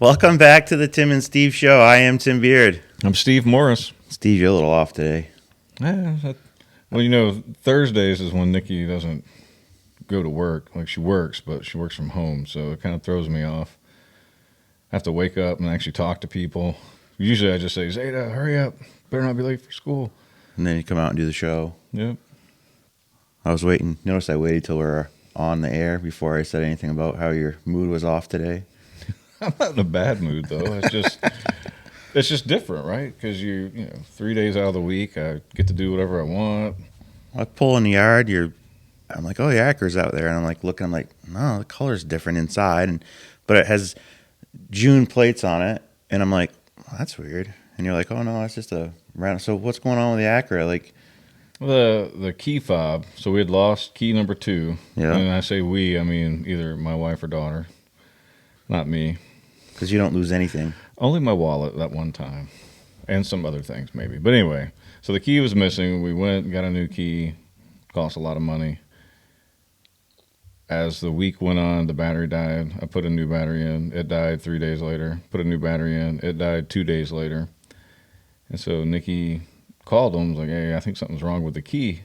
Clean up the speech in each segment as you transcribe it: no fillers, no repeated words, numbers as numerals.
Welcome back to the Tim and Steve Show. I am Tim Beard. I'm Steve Morris. Steve, you're a little off today. Well, Thursdays is when Nikki doesn't go to work. Like, she works, but she works from home, so it kind of throws me off. I have to wake up and actually talk to people. Usually I just say, Zeta, hurry up. Better not be late for school. And then you come out and do the show. Yep. I was waiting. Notice I waited till we were on the air before I said anything about how your mood was off today. I'm not in a bad mood, though. It's just different, right? Because 3 days out of the week, I get to do whatever I want. I pull in the yard. I'm like, oh, your Acura's out there. And I'm like, looking. I'm like, no, the color's different inside. But it has June plates on it. And I'm like, well, that's weird. And you're like, oh, no, that's just a random. So what's going on with the Acura? Like, the key fob. So we had lost key number 2. Yeah. And I say we, I mean either my wife or daughter, not me. Because you don't lose anything. Only my wallet that one time, and some other things maybe. But anyway, so the key was missing. We went and got a new key. Cost a lot of money. As the week went on, the battery died. I put a new battery in. It died 3 days later. Put a new battery in. It died 2 days later. And so Nikki called them, was like, hey, I think something's wrong with the key.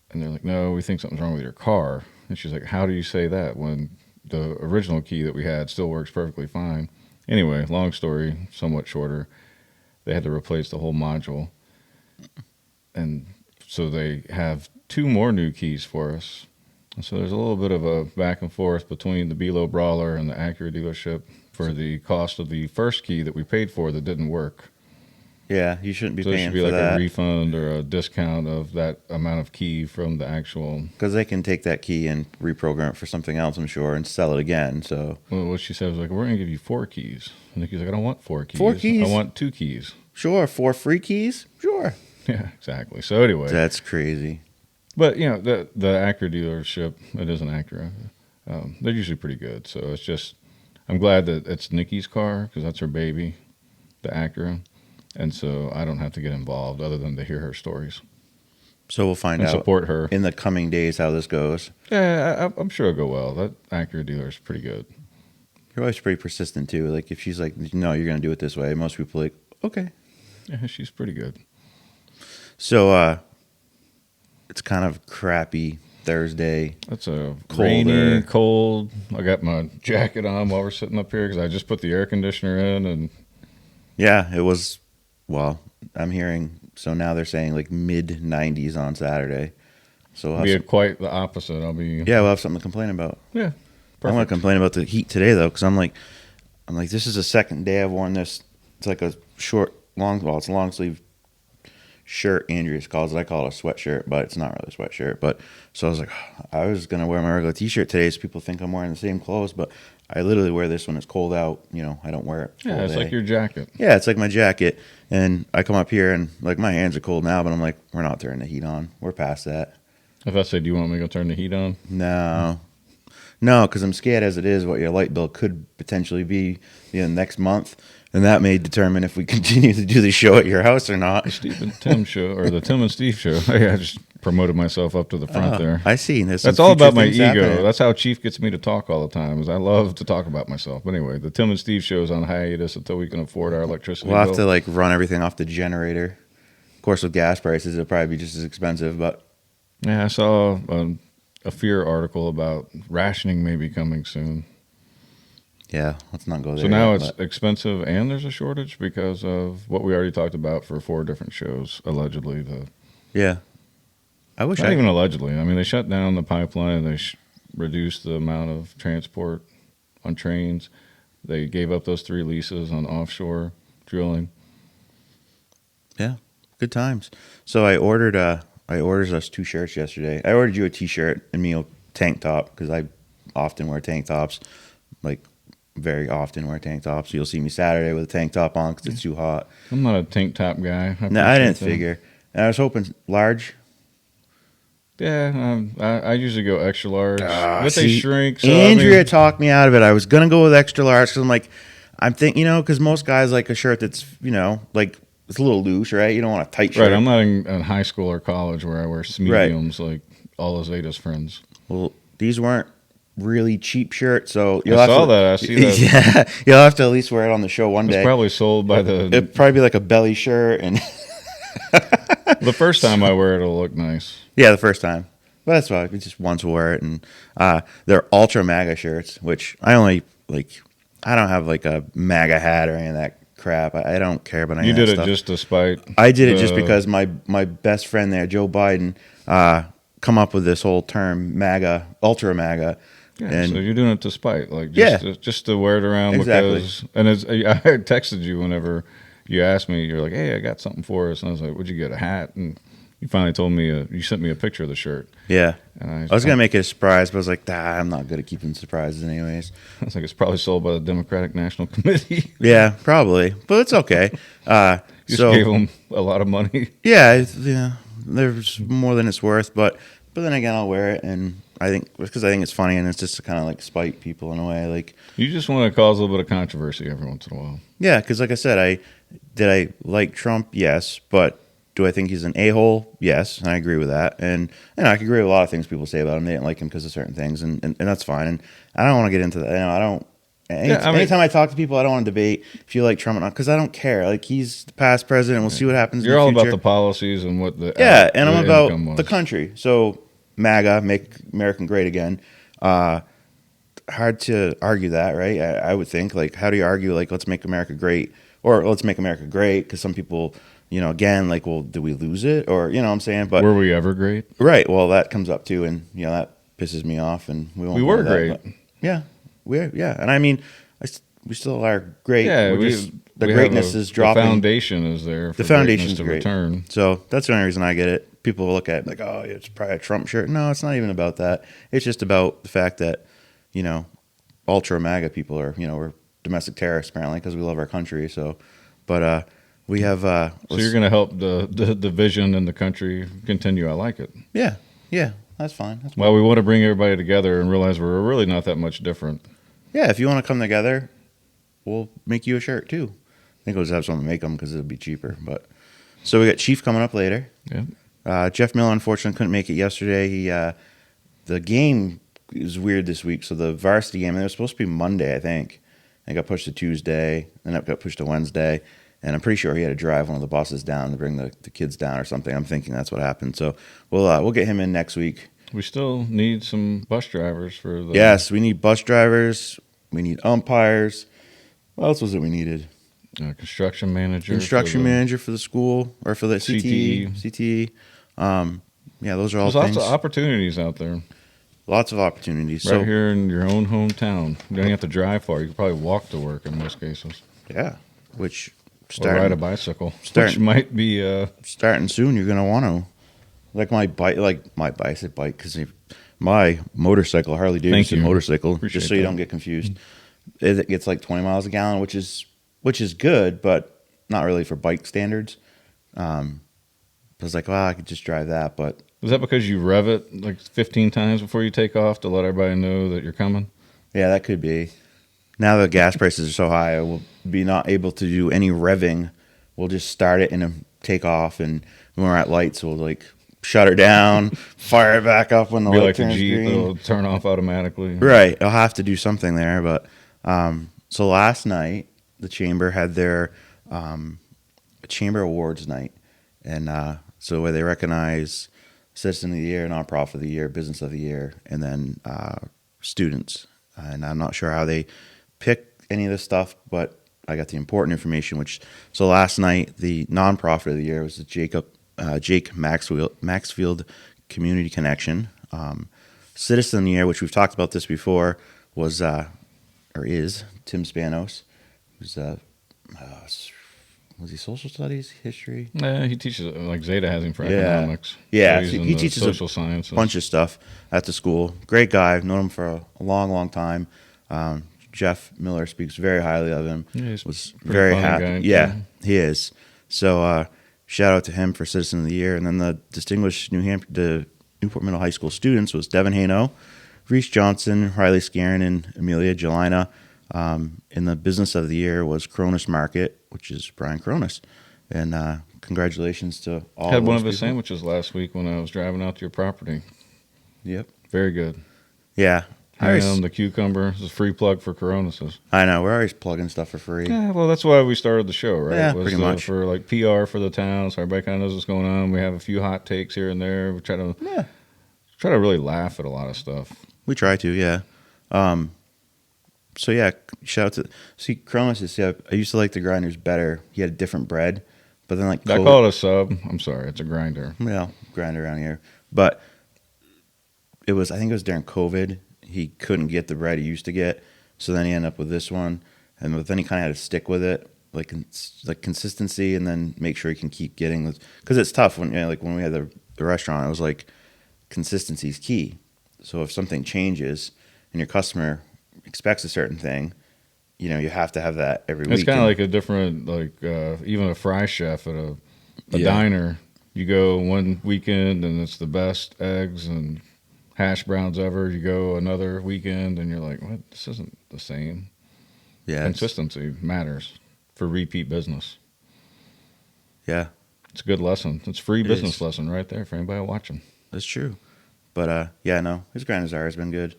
And they're like, no, we think something's wrong with your car. And she's like, how do you say that when the original key that we had still works perfectly fine? Anyway, long story, somewhat shorter. They had to replace the whole module. And so they have 2 more new keys for us. And so there's a little bit of a back and forth between the Below Brawler and the Acura dealership for the cost of the first key that we paid for that didn't work. Yeah, you shouldn't be So paying there should for be like that. a refund or a discount of that amount of key from the actual. Because they can take that key and reprogram it for something else, I'm sure, and sell it again. So, Well, what she said was like, we're going to give you 4 keys. And Nikki's like, I don't want 4 keys. 4 keys? I want 2 keys. sure, 4 free keys? Sure. Yeah, exactly. So anyway. That's crazy. But, the Acura dealership, it is an Acura. They're usually pretty good. So it's just, I'm glad that it's Nikki's car because that's her baby, the Acura. And so I don't have to get involved other than to hear her stories. So we'll find and out support her in the coming days how this goes. Yeah, I'm sure it'll go well. That Acura dealer is pretty good. Your wife's pretty persistent too. Like if she's like, no, you're going to do it this way, most people are like, okay. Yeah, she's pretty good. So it's kind of crappy Thursday. It's a Colder. rainy, cold. I got my jacket on while we're sitting up here because I just put the air conditioner in. And yeah, it was, well, I'm hearing, so now they're saying like mid 90s on Saturday. So we'll be quite the opposite. we'll have something to complain about. Yeah, perfect. I'm going to complain about the heat today though, because I'm like, this is the second day I've worn this. It's like a it's a long sleeve shirt. Andrea calls it. I call it a sweatshirt, but it's not really a sweatshirt. But so I was like, I was going to wear my regular t-shirt today so people think I'm wearing the same clothes, but I literally wear this when it's cold out. I don't wear it all Yeah, it's day. like your jacket. Yeah, it's like my jacket. And I come up here and like my hands are cold now, but I'm like, we're not turning the heat on. We're past that. If I say, do you want me to go turn the heat on? No, because I'm scared as it is what your light bill could potentially be next month. And that may determine if we continue to do the show at your house or not. The Steve and Tim show, or the Tim and Steve show. I just promoted myself up to the front there. I see. That's all about my ego. That's how Chief gets me to talk all the time, is I love to talk about myself. But anyway, the Tim and Steve show is on hiatus until we can afford our electricity We'll bill. have to run everything off the generator. Of course, with gas prices, it'll probably be just as expensive. But yeah, I saw a fear article about rationing maybe coming soon. yeah, let's not go there. So now it's expensive and there's a shortage because of what we already talked about for 4 different shows, allegedly. Yeah. I wish Not even allegedly. I mean, they shut down the pipeline. They reduced the amount of transport on trains. They gave up those 3 leases on offshore drilling. Yeah, good times. So I ordered us 2 shirts yesterday. I ordered you a t-shirt and me a tank top because I often wear tank tops, like very often wear tank tops. So you'll see me Saturday with a tank top on because it's too hot. I'm not a tank top guy. No, I didn't figure. And I was hoping large. Yeah, I usually go extra large. But they shrink. So Andrea talked me out of it. I was going to go with extra large because I'm like, I'm thinking, because most guys like a shirt that's, like it's a little loose, right? You don't want a tight shirt. Right, I'm not in high school or college where I wear mediums like all of Zeta's friends. Well, these weren't really cheap shirt. So I saw that. I see that. Yeah, you'll have to at least wear it on the show one It's day. probably sold by the. It'd probably be like a belly shirt, and The first time I wear it, it'll look nice. yeah, the first time. But that's why we just once wore it, and they're ultra MAGA shirts, which I only like. I don't have like a MAGA hat or any of that crap. I don't care about any You of that did it stuff. just to spite. I did it just because my best friend there, Joe Biden, come up with this whole term MAGA, ultra MAGA. Yeah, And so you're doing it to spite, like just to wear it around Exactly. because. And I had texted you whenever you asked me. You're like, "Hey, I got something for us," and I was like, "What'd you get? A hat?" And you finally told me you sent me a picture of the shirt. Yeah. And I was going to make it a surprise, but I was like, I'm not good at keeping surprises anyways. I was like, it's probably sold by the Democratic National Committee. Yeah, probably. But it's okay. You just So, gave them a lot of money. yeah, there's more than it's worth. But then again, I'll wear it. And I think it's funny, and it's just to kind of like spite people in a way. Like, You just want to cause a little bit of controversy every once in a while. yeah, because like I said, I like Trump? Yes. But do I think he's an a-hole? Yes, and I agree with that. And I can agree with a lot of things people say about him. They didn't like him because of certain things, and that's fine. And I don't want to get into that. I don't. Anytime I talk to people, I don't want to debate if you like Trump or not, because I don't care. Like, he's the past president. We'll see what happens. You're in all the future. about the policies and what the and I'm income about was. the country. So MAGA, make America great again. Hard to argue that, right? I would think, like, how do you argue, like, let's make America great, or let's make America great? Because some people, again, like, well, did we lose it, or what I'm saying? But Were we ever great? right, well, that comes up too, and that pisses me off, and we won't. We were go to that, great. but and I mean, we still are great. Yeah, The we greatness have is dropping. The foundation is there. For The foundation's greatness to great. return. So that's the only reason I get it. People look at it like, oh, it's probably a Trump shirt. No, it's not even about that. It's just about the fact that, ultra MAGA people are, we're domestic terrorists apparently because we love our country. So, but we have. So you're going to help the division in the country continue. I like it. Yeah, that's fine. That's Well, we want to bring everybody together and realize we're really not that much different. Yeah, if you want to come together, we'll make you a shirt too. I think we'll just have someone make them because it'll be cheaper. But so we got Chief coming up later. Yeah. Jeff Miller unfortunately couldn't make it yesterday. The game is weird this week. So the varsity game, it was supposed to be Monday, I think. It got pushed to Tuesday, and it got pushed to Wednesday. And I'm pretty sure he had to drive one of the buses down to bring the kids down or something. I'm thinking that's what happened. So we'll get him in next week. We still need some bus drivers for the. Yes, we need bus drivers. We need umpires. What else was it we needed? Construction manager. Manager for the school or for the CTE. CTE. Yeah, those are all There's things. lots of opportunities out there. Lots of opportunities. Right here in your own hometown. You don't even have to drive far. You can probably walk to work in most cases. Yeah, which Or ride a bicycle, which starting- might be. starting soon, you're gonna want to. I said bike because my motorcycle, Harley Davidson you. motorcycle, Appreciate just so you that. don't get confused, it gets like 20 miles a gallon, which is good, but not really for bike standards. I was like, well, I could just drive that, but Is that because you rev it like 15 times before you take off to let everybody know that you're coming? yeah, that could be. Now the gas prices are so high, I will be not able to do any revving. We'll just start it and take off, and when we're at lights, we'll like shut her down, fire it back up when the Be light like the turns Jeep, green. it'll turn off automatically. Right, I'll have to do something there. But so last night, the chamber had their chamber awards night, and so where they recognize Citizen of the Year, Nonprofit of the Year, Business of the Year, and then students. And I'm not sure how they pick any of this stuff, but I got the important information. So last night, the Nonprofit of the Year was the Jake Maxfield Community Connection. Citizen of the Year, which we've talked about this before, is Tim Spanos, who's was he social studies, history? Yeah, he teaches like Zeta has him for Yeah. economics. Yeah, So he's so in he the teaches social sciences. Bunch of stuff at the school. Great guy. I've known him for a long, long time. Jeff Miller speaks very highly of him. Yeah, he's was pretty very funny happy. guy, Yeah, too. he is. So shout out to him for Citizen of the Year. And then the distinguished the Newport Middle High School students was Devin Haino, Reese Johnson, Riley Scarin, and Amelia Jelina. In the Business of the Year was Cronus Market, which is Brian Cronus. And congratulations to all Had of one those of his people. sandwiches last week when I was driving out to your property. Yep. Very good. Yeah. ham, the cucumber. It's a free plug for Coronases. I know we're always plugging stuff for free. Yeah, well, that's why we started the show, right? Yeah, pretty much. For like PR for the town, so everybody kind of knows what's going on. We have a few hot takes here and there. We try to really laugh at a lot of stuff. We try to, yeah. So yeah, shout out to Cronus. Yeah, I used to like the grinders better. He had a different bread, but then like I call it a sub. I'm sorry, it's a grinder. Well, grinder around here, but I think it was during COVID. He couldn't get the bread he used to get, so then he ended up with this one, and then he kind of had to stick with it, like consistency, and then make sure he can keep getting this, because it's tough when like when we had the restaurant, it was like consistency is key. So if something changes and your customer expects a certain thing, you have to have that every week. It's kind of like a different, even a fry chef at a diner. You go one weekend and it's the best eggs and hash browns ever. You go another weekend and you're like, what? This isn't the same. Yeah, consistency matters for repeat business. Yeah, it's a good lesson. It's a free business lesson right there for anybody watching. That's true. But no, his Grand Nazar has been good.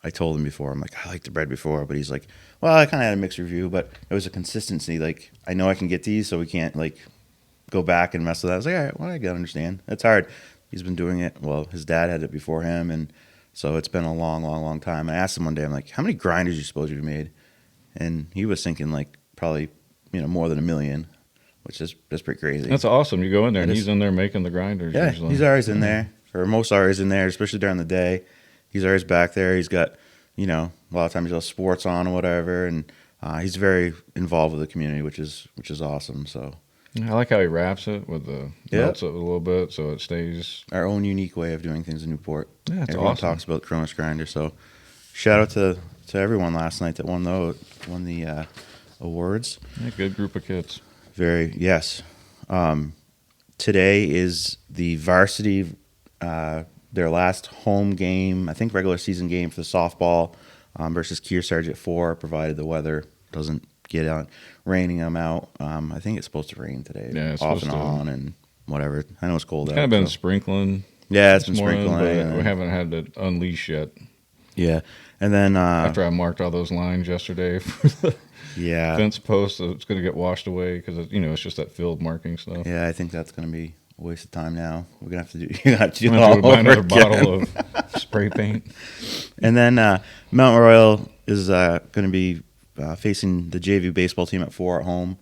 I told him before, I'm like, I liked the bread before, but he's like, well, I kind of had a mixed review, but it was a consistency. Like, I know I can get these, so we can't like go back and mess with that. I was like, all right, well, I gotta understand. It's hard. He's been doing it. Well, his dad had it before him, and so it's been a long, long, long time. I asked him one day, I'm like, how many grinders do you suppose you've made? And he was thinking like probably more than 1 million, that's pretty crazy. That's awesome. You go in there and he's in there making the grinders. Yeah, usually. He's always in there, or most always in there, especially during the day. He's always back there. He's got, a lot of times he'll have sports on or whatever, and he's very involved with the community, which is awesome. So I like how he wraps it with melts it a little bit so it stays our own unique way of doing things in Newport. Yeah, it's Everyone awesome. talks about Cronus Grinder. So shout out to everyone last night that won the awards. Yeah, good group of kids. Yes. Today is the varsity. Their last home game, I think regular season game for the softball versus Kearsarge at 4, provided the weather doesn't get out, raining them out. I think it's supposed to rain today. Yeah, it's off supposed and to. on and whatever. I know it's cold out. It's kind of been sprinkling. Yeah, it's been sprinkling. But we haven't had to unleash yet. Yeah, and then after I marked all those lines yesterday for the fence posts, so it's going to get washed away because it's just that field marking stuff. Yeah, I think that's going to be a waste of time now. We're gonna have to do. You have to do buy another bottle of spray paint. And then Mount Royal is going to be facing the JV baseball team at 4 at home,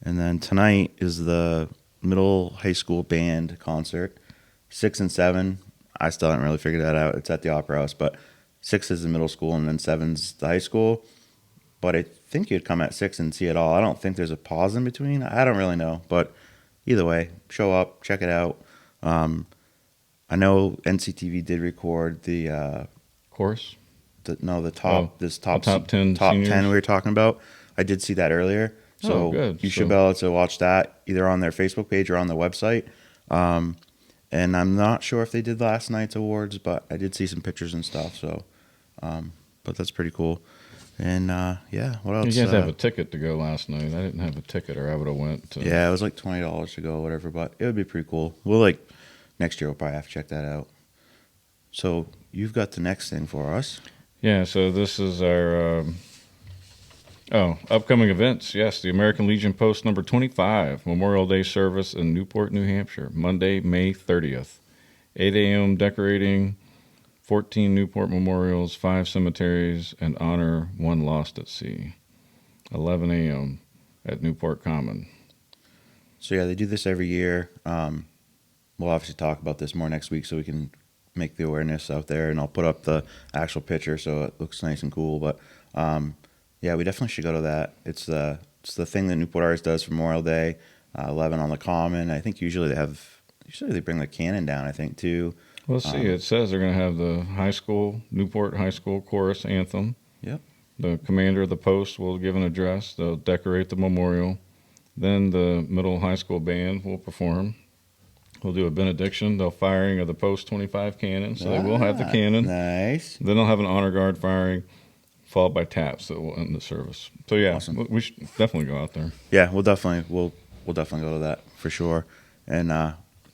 and then tonight is the middle high school band concert. 6 and 7. I still haven't really figured that out. It's at the Opera House, but 6 is the middle school, and then 7's the high school. But I think you'd come at 6 and see it all. I don't think there's a pause in between. I don't really know, but either way, show up, check it out. I know NCTV did record the chorus. Top 10 we were talking about. I did see that earlier, so you should be able to watch that either on their Facebook page or on their website. And I'm not sure if they did last night's awards, but I did see some pictures and stuff. So, but that's pretty cool. And what else? You guys have a ticket to go last night. I didn't have a ticket, or I would have went. Yeah, it was like $20 to go, or whatever. But it would be pretty cool. Next year we'll probably have to check that out. So you've got the next thing for us. Yeah. So this is our upcoming events. Yes, the American Legion Post number 25 Memorial Day service in Newport, New Hampshire, Monday, May 30th, 8 a.m. decorating 14 Newport memorials, 5 cemeteries, and honor 1 lost at sea. 11 a.m. at Newport Common. So yeah, they do this every year. We'll obviously talk about this more next week so we can make the awareness out there, and I'll put up the actual picture so it looks nice and cool. But we definitely should go to that. It's the thing that Newport Arts does for Memorial Day, 11 on the Common. I think usually they bring the cannon down, I think, too. Let's see. It says they're going to have the Newport High School chorus anthem. Yep. The commander of the post will give an address. They'll decorate the memorial. Then the middle high school band will perform. We'll do a benediction. They'll firing of the post 25 cannon, so they will have the cannon. Nice. Then they'll have an honor guard firing, followed by taps that will end the service. So yeah, awesome. We should definitely go out there. Yeah, we'll definitely go to that for sure. And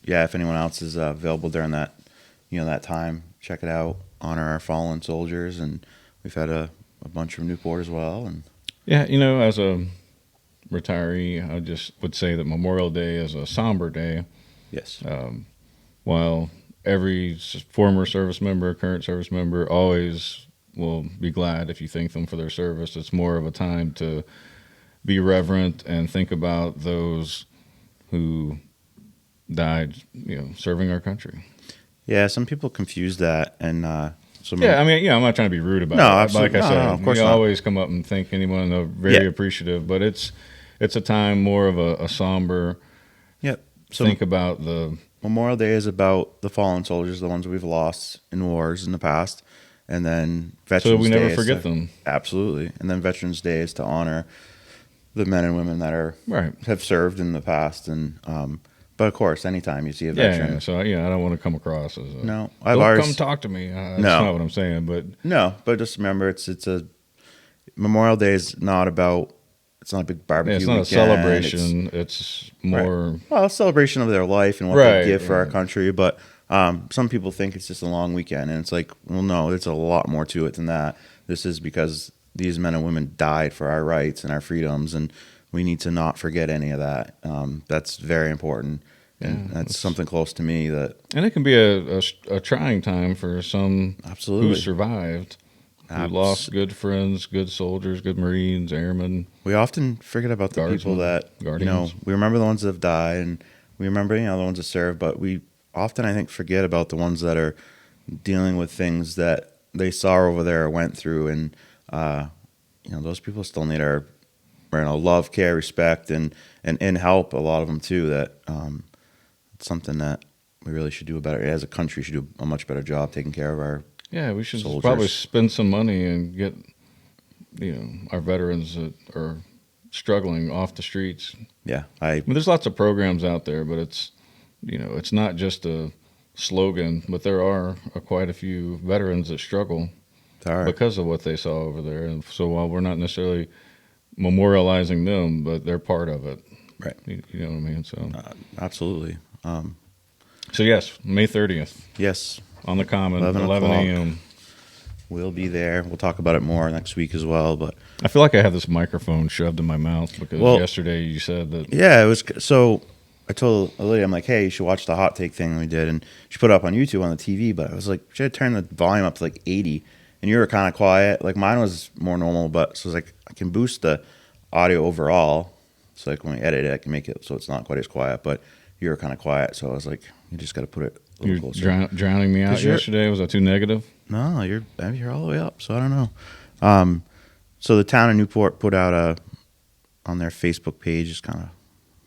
if anyone else is available during that, that time, check it out. honor our fallen soldiers, and we've had a bunch from Newport as well. And Yeah, as a retiree, I just would say that Memorial Day is a somber day. yes, While every former service member, current service member, always will be glad if you thank them for their service. It's more of a time to be reverent and think about those who died, serving our country. yeah, some people confuse that, and Yeah, I mean, I'm not trying to be rude about No, it. absolutely. Like I No, said, no, of course you not. always come up and thank anyone. They're very Yeah. appreciative, but it's a time more of a somber. Yep. So Think about the Memorial Day is about the fallen soldiers, the ones we've lost in wars in the past, and then Veterans so we Day never is forget to- them. Absolutely, and then Veterans Day is to honor the men and women that Right. have served in the past, and but of course, anytime you see a Yeah, veteran, yeah. So I don't want to come across as no, I've don't always come talk to me. That's No. not what I'm saying. But no, but just remember, it's a Memorial Day is not about. It's not a big barbecue. yeah, it's not a weekend. celebration. It's more Well, a celebration of their life and what Right, they give for our right. country. But some people think it's just a long weekend, and it's like, well, no, it's a lot more to it than that. This is because these men and women died for our rights and our freedoms, and we need to not forget any of that. That's very important, and Yeah, that's something close to me. That and it can be a trying time for some absolutely, who survived, who lost good friends, good soldiers, good Marines, airmen. we often forget about the people Guardsmen, that Guardians. we remember the ones that have died, and we remember the ones that served, but we often, I think, forget about the ones that are dealing with things that they saw over there or went through, and those people still need our love, care, respect, and help. A lot of them too. That it's something that we really should do a better as a country. Should do a much better job taking care of our. Yeah, we should Soldiers. probably spend some money and get our veterans that are struggling off the streets. Yeah, I mean, there's lots of programs out there, but it's it's not just a slogan. But there are quite a few veterans that struggle all right. because of what they saw over there. And so while we're not necessarily memorializing them, but they're part of it. Right. You know what I mean? So Absolutely. so yes, May 30th Yes, on the Common, 11 11 o'clock. a.m. we'll be there. We'll talk about it more next week as well. But I feel like I have this microphone shoved in my mouth because yesterday you said that. yeah, it was so. I told a lady, I'm like, hey, you should watch the hot take thing we did, and she put it up on YouTube on the TV. But I was like, should I turn the volume up to like 80? And you were kind of quiet. Like mine was more normal, but so I was like, I can boost the audio overall. So like when we edit it, I can make it so it's not quite as quiet. But you were kind of quiet, so I was like, you just got to put it a little You're closer. drowning me out 'Cause you're- yesterday. Was that too negative? No, you're all the way up, so I don't know. So the town of Newport put out on their Facebook page. It's kind of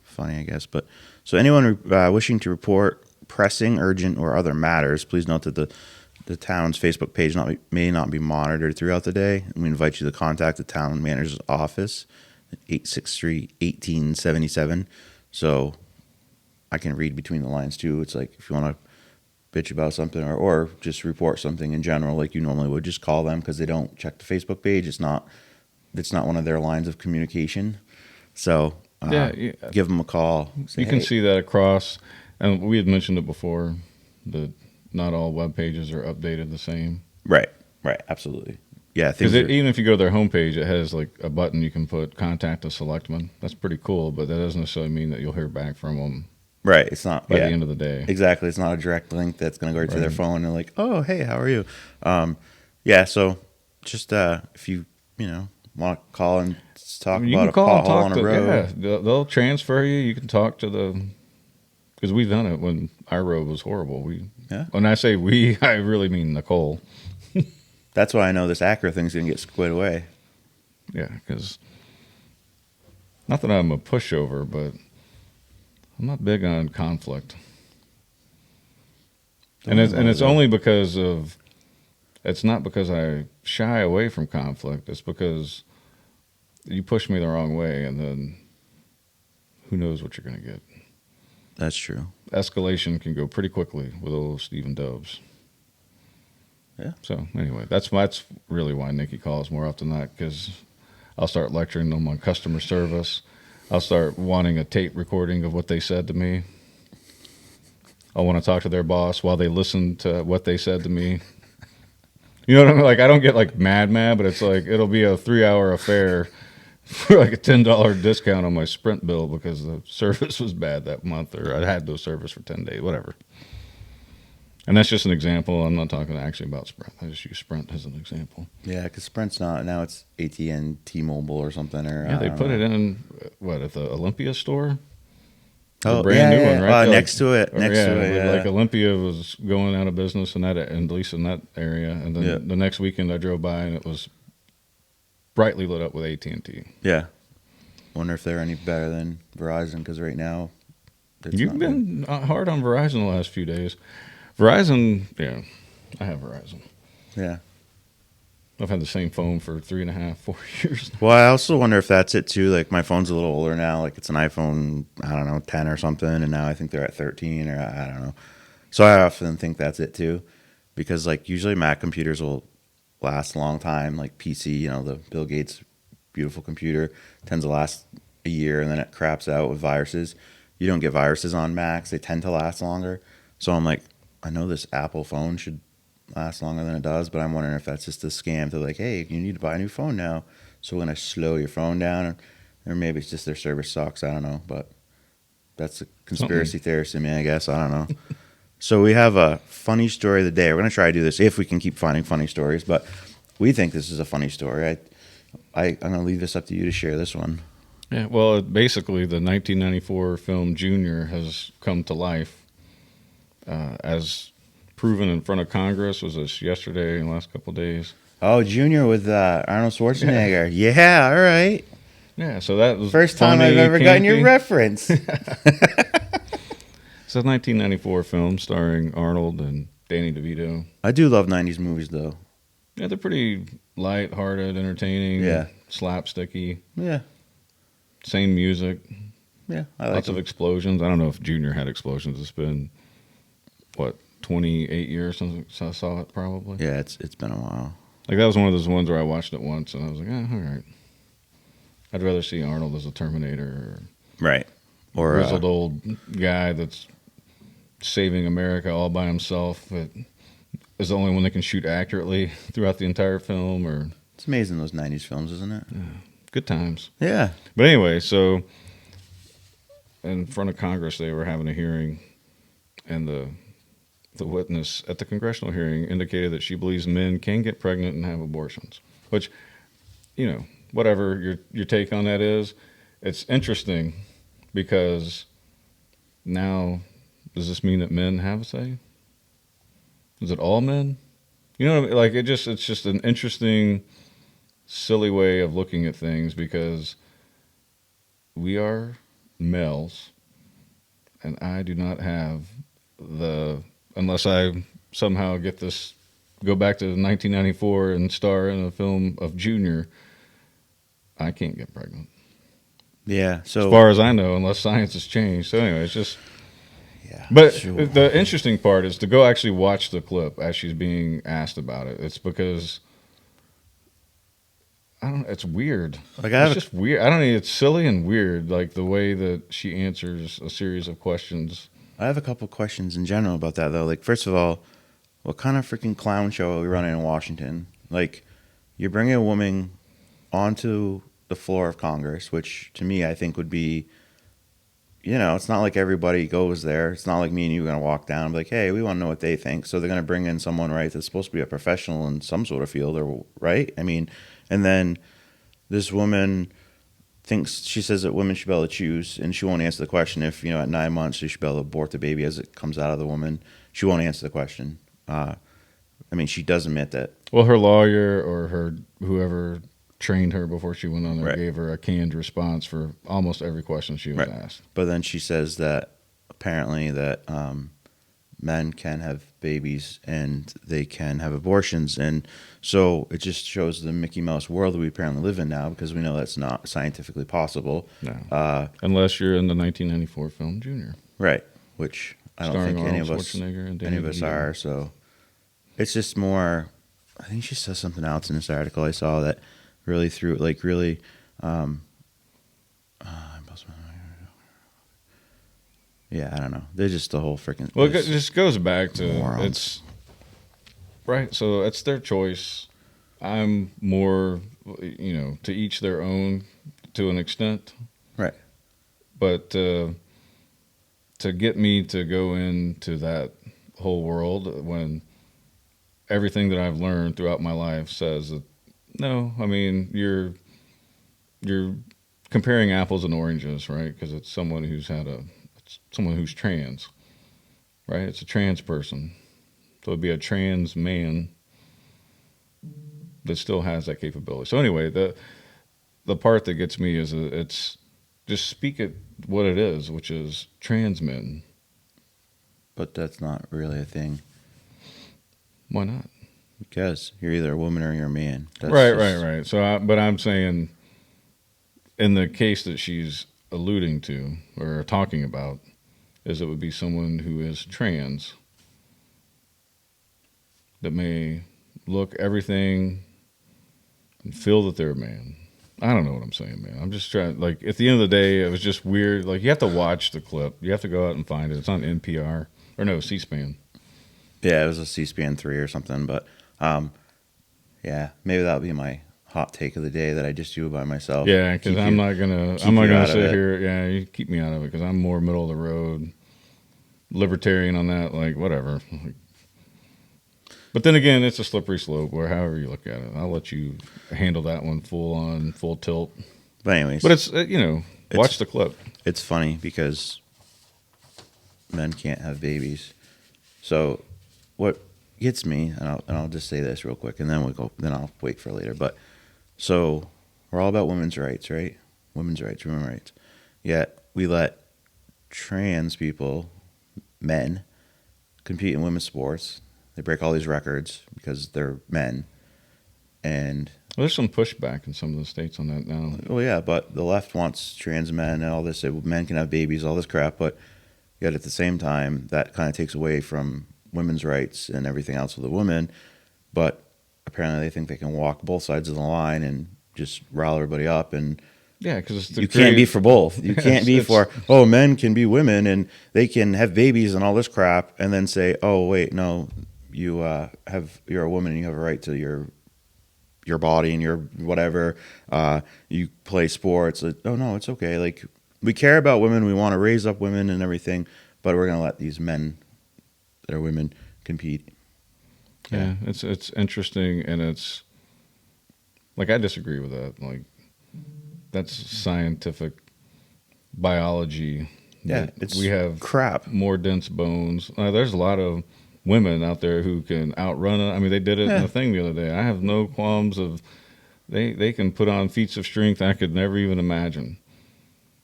funny, I guess. But so anyone wishing to report pressing, urgent, or other matters, please note that the town's Facebook page may not be monitored throughout the day. And we invite you to contact the town manager's office at 863-1877. So I can read between the lines too. It's like if you want to bitch about something or just report something in general like you normally would, just call them because they don't check the Facebook page. It's not one of their lines of communication. So give them a call. Say, You can hey. see that across, and we had mentioned it before, that not all web pages are updated the same. Right, absolutely. Yeah, Because even if you go to their homepage, it has like a button you can put contact a selectman. That's pretty cool, but that doesn't necessarily mean that you'll hear back from them right. It's not by the end of the day. Exactly. It's not a direct link that's going to go right to their phone and like, oh, hey, how are you? Yeah. So just if you want to call and talk You about can a call and pothole talk on a to, road. yeah, they'll transfer you. You can talk to because we've done it when our road was horrible. When I say we, I really mean Nicole. That's why I know this Acura thing's going to get squared away. Yeah, because not that I'm a pushover, but I'm not big on conflict. And it's only because of, it's not because I shy away from conflict. It's because you push me the wrong way, and then who knows what you're going to get. That's true. Escalation can go pretty quickly with old Stephen Dobbs. Yeah. So anyway, that's really why Nikki calls more often than not, because I'll start lecturing them on customer service. I'll start wanting a tape recording of what they said to me. I'll want to talk to their boss while they listen to what they said to me. You know what I mean? Like I don't get like mad, but it's like it'll be a 3-hour affair for like a $10 discount on my Sprint bill because the service was bad that month, or I had no service for 10 days, whatever. And that's just an example. I'm not talking actually about Sprint. I just use Sprint as an example. Yeah, because Sprint's not now. It's AT&T, T-Mobile, or something. Or Yeah, I they don't put know. it in what at the Olympia store. The Oh brand yeah, new one, yeah. right? Next to it, next to it. but Yeah. like Olympia was going out of business, and that, at least in that area. And then Yeah. the next weekend, I drove by, and it was brightly lit up with AT&T. Yeah. Wonder if they're any better than Verizon, because right now it's You've not been hard on Verizon the last few days. Verizon, yeah, I have Verizon. good. Yeah. I've had the same phone for 3.5, 4 years now. Well, I also wonder if that's it too. Like my phone's a little older now. Like it's an iPhone, I don't know, 10 or something, and now I think they're at 13, or I don't know. So I often think that's it too, because like usually Mac computers will last a long time. Like PC, the Bill Gates beautiful computer tends to last a year, and then it craps out with viruses. You don't get viruses on Macs; they tend to last longer. So I'm like, I know this Apple phone should last longer than it does, but I'm wondering if that's just a scam to like, hey, you need to buy a new phone now, so we're gonna slow your phone down, or maybe it's just their service sucks. I don't know, but that's a conspiracy theorist in me, I guess. I don't know. So we have a funny story of the day. We're gonna try to do this if we can keep finding funny stories, but we think this is a funny story. I'm gonna leave this up to you to share this one. Yeah, well, basically, the 1994 film Junior has come to life, as proven in front of Congress. Was this yesterday in the last couple of days? Oh, Junior with Arnold Schwarzenegger. Yeah, all right. Yeah, so that was First time funny, I've ever gotten your campy. reference. It's a 1994 film starring Arnold and Danny DeVito. I do love 90s movies, though. Yeah, they're pretty light-hearted, entertaining, Yeah. slapsticky, Yeah, same music, yeah, I like lots of them. explosions. I don't know if Junior had explosions. It's been, 28 years since I saw it, probably. Yeah, it's been a while. Like, that was one of those ones where I watched it once, and I was like, all right. I'd rather see Arnold as a Terminator, Right. or Or grizzled old guy that's saving America all by himself, that is the only one that can shoot accurately throughout the entire film, or it's amazing, those 90s films, isn't it? good times. Yeah. But anyway, so in front of Congress, they were having a hearing, and the witness at the congressional hearing indicated that she believes men can get pregnant and have abortions. Which, whatever your take on that is, it's interesting because now, does this mean that men have a say? Is it all men? You know what I mean? Like it's just an interesting, silly way of looking at things, because we are males, and I do not have unless I somehow go back to 1994 and star in a film of Junior, I can't get pregnant. Yeah. So As far as I know, unless science has changed. So anyway, it's just. yeah. But sure. the interesting part is to go actually watch the clip as she's being asked about it. It's because it's weird. Like It's just weird. I don't know. It's silly and weird, like the way that she answers a series of questions. I have a couple questions in general about that, though. Like, first of all, what kind of freaking clown show are we running in Washington? Like, you're bringing a woman onto the floor of Congress, which to me I think would be, it's not like everybody goes there. It's not like me and you are going to walk down and be like, hey, we want to know what they think. So they're going to bring in someone, right, that's supposed to be a professional in some sort of field, or right? I mean, and then this woman she says that women should be able to choose, and she won't answer the question if, at 9 months, she should be able to abort the baby as it comes out of the woman. She won't answer the question. She does admit that. Well, her lawyer or her whoever trained her before she went on there Right. gave her a canned response for almost every question she was asked. But then she says that apparently that men can have babies and they can have abortions, and so it just shows the Mickey Mouse world that we apparently live in now, because we know that's not scientifically possible. No. Unless you're in the 1994 film Junior. Right, which I don't Starring think any Arnold of us Schwarzenegger and Danny DeVito. are. So it's just more. I think she says something else in this article I saw that really threw really. Yeah, I don't know. They're just the whole freaking. Well, it just goes back to morons. Right. So it's their choice. I'm more, to each their own to an extent. Right. But to get me to go into that whole world when everything that I've learned throughout my life says that no, I mean you're comparing apples and oranges, right? Because it's someone who's trans, right? It's a trans person, so it'd be a trans man that still has that capability. So anyway, the part that gets me is it's just speak it what it is, which is trans men. But that's not really a thing Why not? because you're either a woman or you're a man. That's Right. So, but I'm saying, in the case that she's alluding to or talking about, is it would be someone who is trans that may look everything and feel that they're a man. I don't know what I'm saying, man. I'm just trying. Like at the end of the day, it was just weird. Like you have to watch the clip. You have to go out and find it. It's on NPR or no C-SPAN. Yeah, it was a C-SPAN 3 or something. But yeah, maybe that'll be my hot take of the day that I just do by myself. Yeah, because I'm not gonna sit here. Yeah, you keep me out of it because I'm more middle of the road, libertarian on that. Like whatever. But then again, it's a slippery slope, or however you look at it. I'll let you handle that one full tilt. But anyways, but it's watch the clip. It's funny because men can't have babies. So what gets me, and I'll just say this real quick, and then then I'll wait for later. But so we're all about women's rights, right? Women's rights, women's rights. Yet we let trans people, men, compete in women's sports. They break all these records because they're men. And there's some pushback in some of the states on that now. Well, yeah, but the left wants trans men and all this. Men can have babies, all this crap. But yet at the same time, that kind of takes away from women's rights and everything else with the women. But apparently they think they can walk both sides of the line and just rile everybody up. And yeah, because you can't be for both. You can't be for, men can be women and they can have babies and all this crap, and then say, oh, wait, no, you're a woman and you have a right to your body and your whatever. You play sports. Oh, no, it's okay. Like, we care about women. We want to raise up women and everything, but we're going to let these men that are women compete. Yeah, it's interesting, and it's like I disagree with that. Like that's scientific biology. Yeah, we have crap. More dense bones. There's a lot of women out there who can outrun it. I mean, they did it in the thing the other day. I have no qualms of they can put on feats of strength I could never even imagine.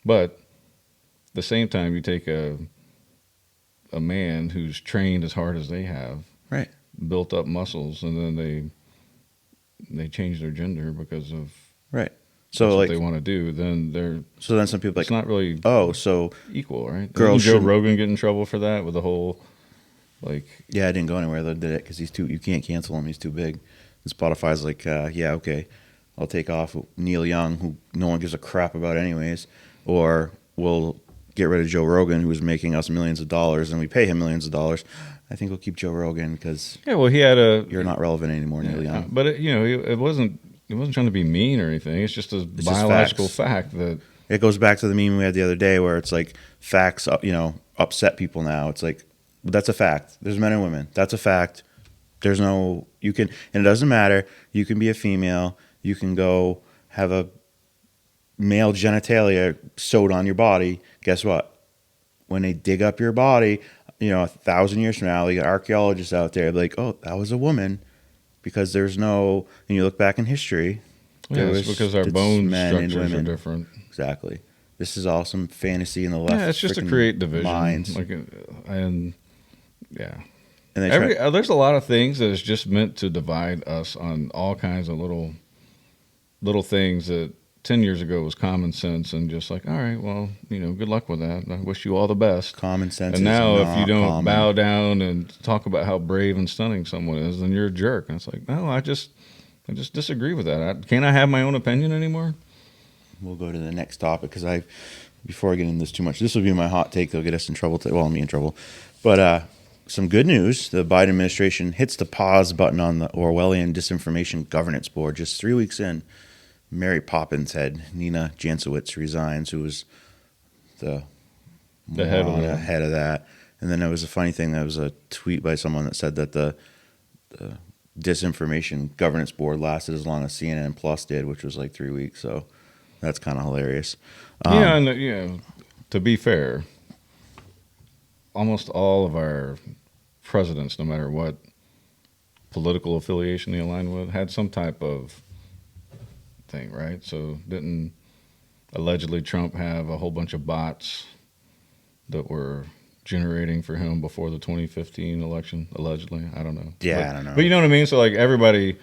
But at the same time, you take a man who's trained as hard as they have, right, built up muscles, and then they change their gender because of right. So that's like what they want to do. Then some people it's not really equal, right? Girls Joe Rogan get in trouble for that with the whole yeah, I didn't go anywhere. They did it because you can't cancel him. He's too big. And Spotify's like, yeah, okay, I'll take off Neil Young, who no one gives a crap about anyways, or we'll get rid of Joe Rogan, who is making us millions of dollars, and we pay him millions of dollars. I think we'll keep Joe Rogan because you're not relevant anymore, Neil Young. But it wasn't trying to be mean or anything. It's just a biological fact that it goes back to the meme we had the other day where it's like facts, upset people now. It's like, that's a fact. There's men and women. That's a fact. There's no, and it doesn't matter. You can be a female. You can go have a male genitalia sewed on your body. Guess what? When they dig up your body, 1,000 years from now, they got archaeologists out there like, oh, that was a woman, because there's no. And you look back in history, it's because our bone structures are different. Exactly. This is all some fantasy in the left. Yeah, it's just to create division. Minds. Yeah. And there's a lot of things that is just meant to divide us on all kinds of little things that 10 years ago was common sense and just like, all right, well, good luck with that. I wish you all the best. Common sense. And now if you don't bow common. down and talk about how brave and stunning someone is, then you're a jerk. And it's like, no, I just disagree with that. Can't I have my own opinion anymore? We'll go to the next topic before I get into this too much, this will be my hot take. They'll get us in trouble. Me in trouble. But some good news. The Biden administration hits the pause button on the Orwellian Disinformation Governance Board just 3 weeks in. Mary Poppins head, Nina Jankowicz, resigns, who was the head of that. And then there was a funny thing. There was a tweet by someone that said that the Disinformation Governance Board lasted as long as CNN Plus did, which was like 3 weeks. So that's kind of hilarious. And to be fair, almost all of our presidents, no matter what political affiliation they aligned with, had some type of thing, right? So didn't allegedly Trump have a whole bunch of bots that were generating for him before the 2015 election, allegedly? I don't know. Yeah, I don't know. But you know what I mean? So like everybody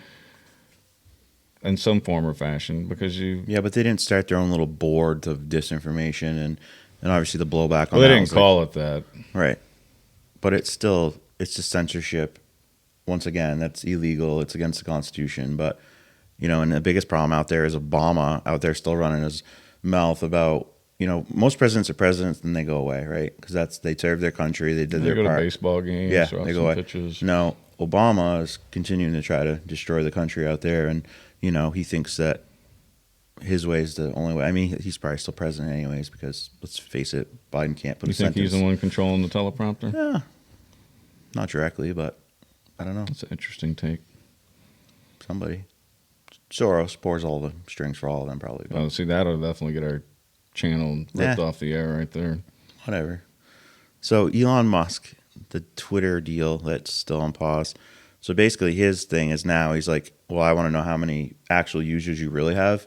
in some form or fashion, because Yeah, but they didn't start their own little board of disinformation, and obviously the blowback on they that didn't call it that. Right. But it's just censorship. Once again, that's illegal. It's against the Constitution. But, and the biggest problem out there is Obama out there still running his mouth about, most presidents are presidents and they go away, right? Because they served their country. They did their part. They go to baseball games. Yeah, they go away. Pitches. No, Obama is continuing to try to destroy the country out there. And, he thinks that his way is the only way. I mean, he's probably still president anyways because, let's face it, Biden can't put a sentence. You think he's the one controlling the teleprompter? Yeah. Not directly, but I don't know. That's an interesting take. Somebody. Soros pours all the strings for all of them, probably. Oh, see, that'll definitely get our channel ripped off the air right there. Whatever. So Elon Musk, the Twitter deal that's still on pause. So basically his thing is now he's like, well, I want to know how many actual users you really have,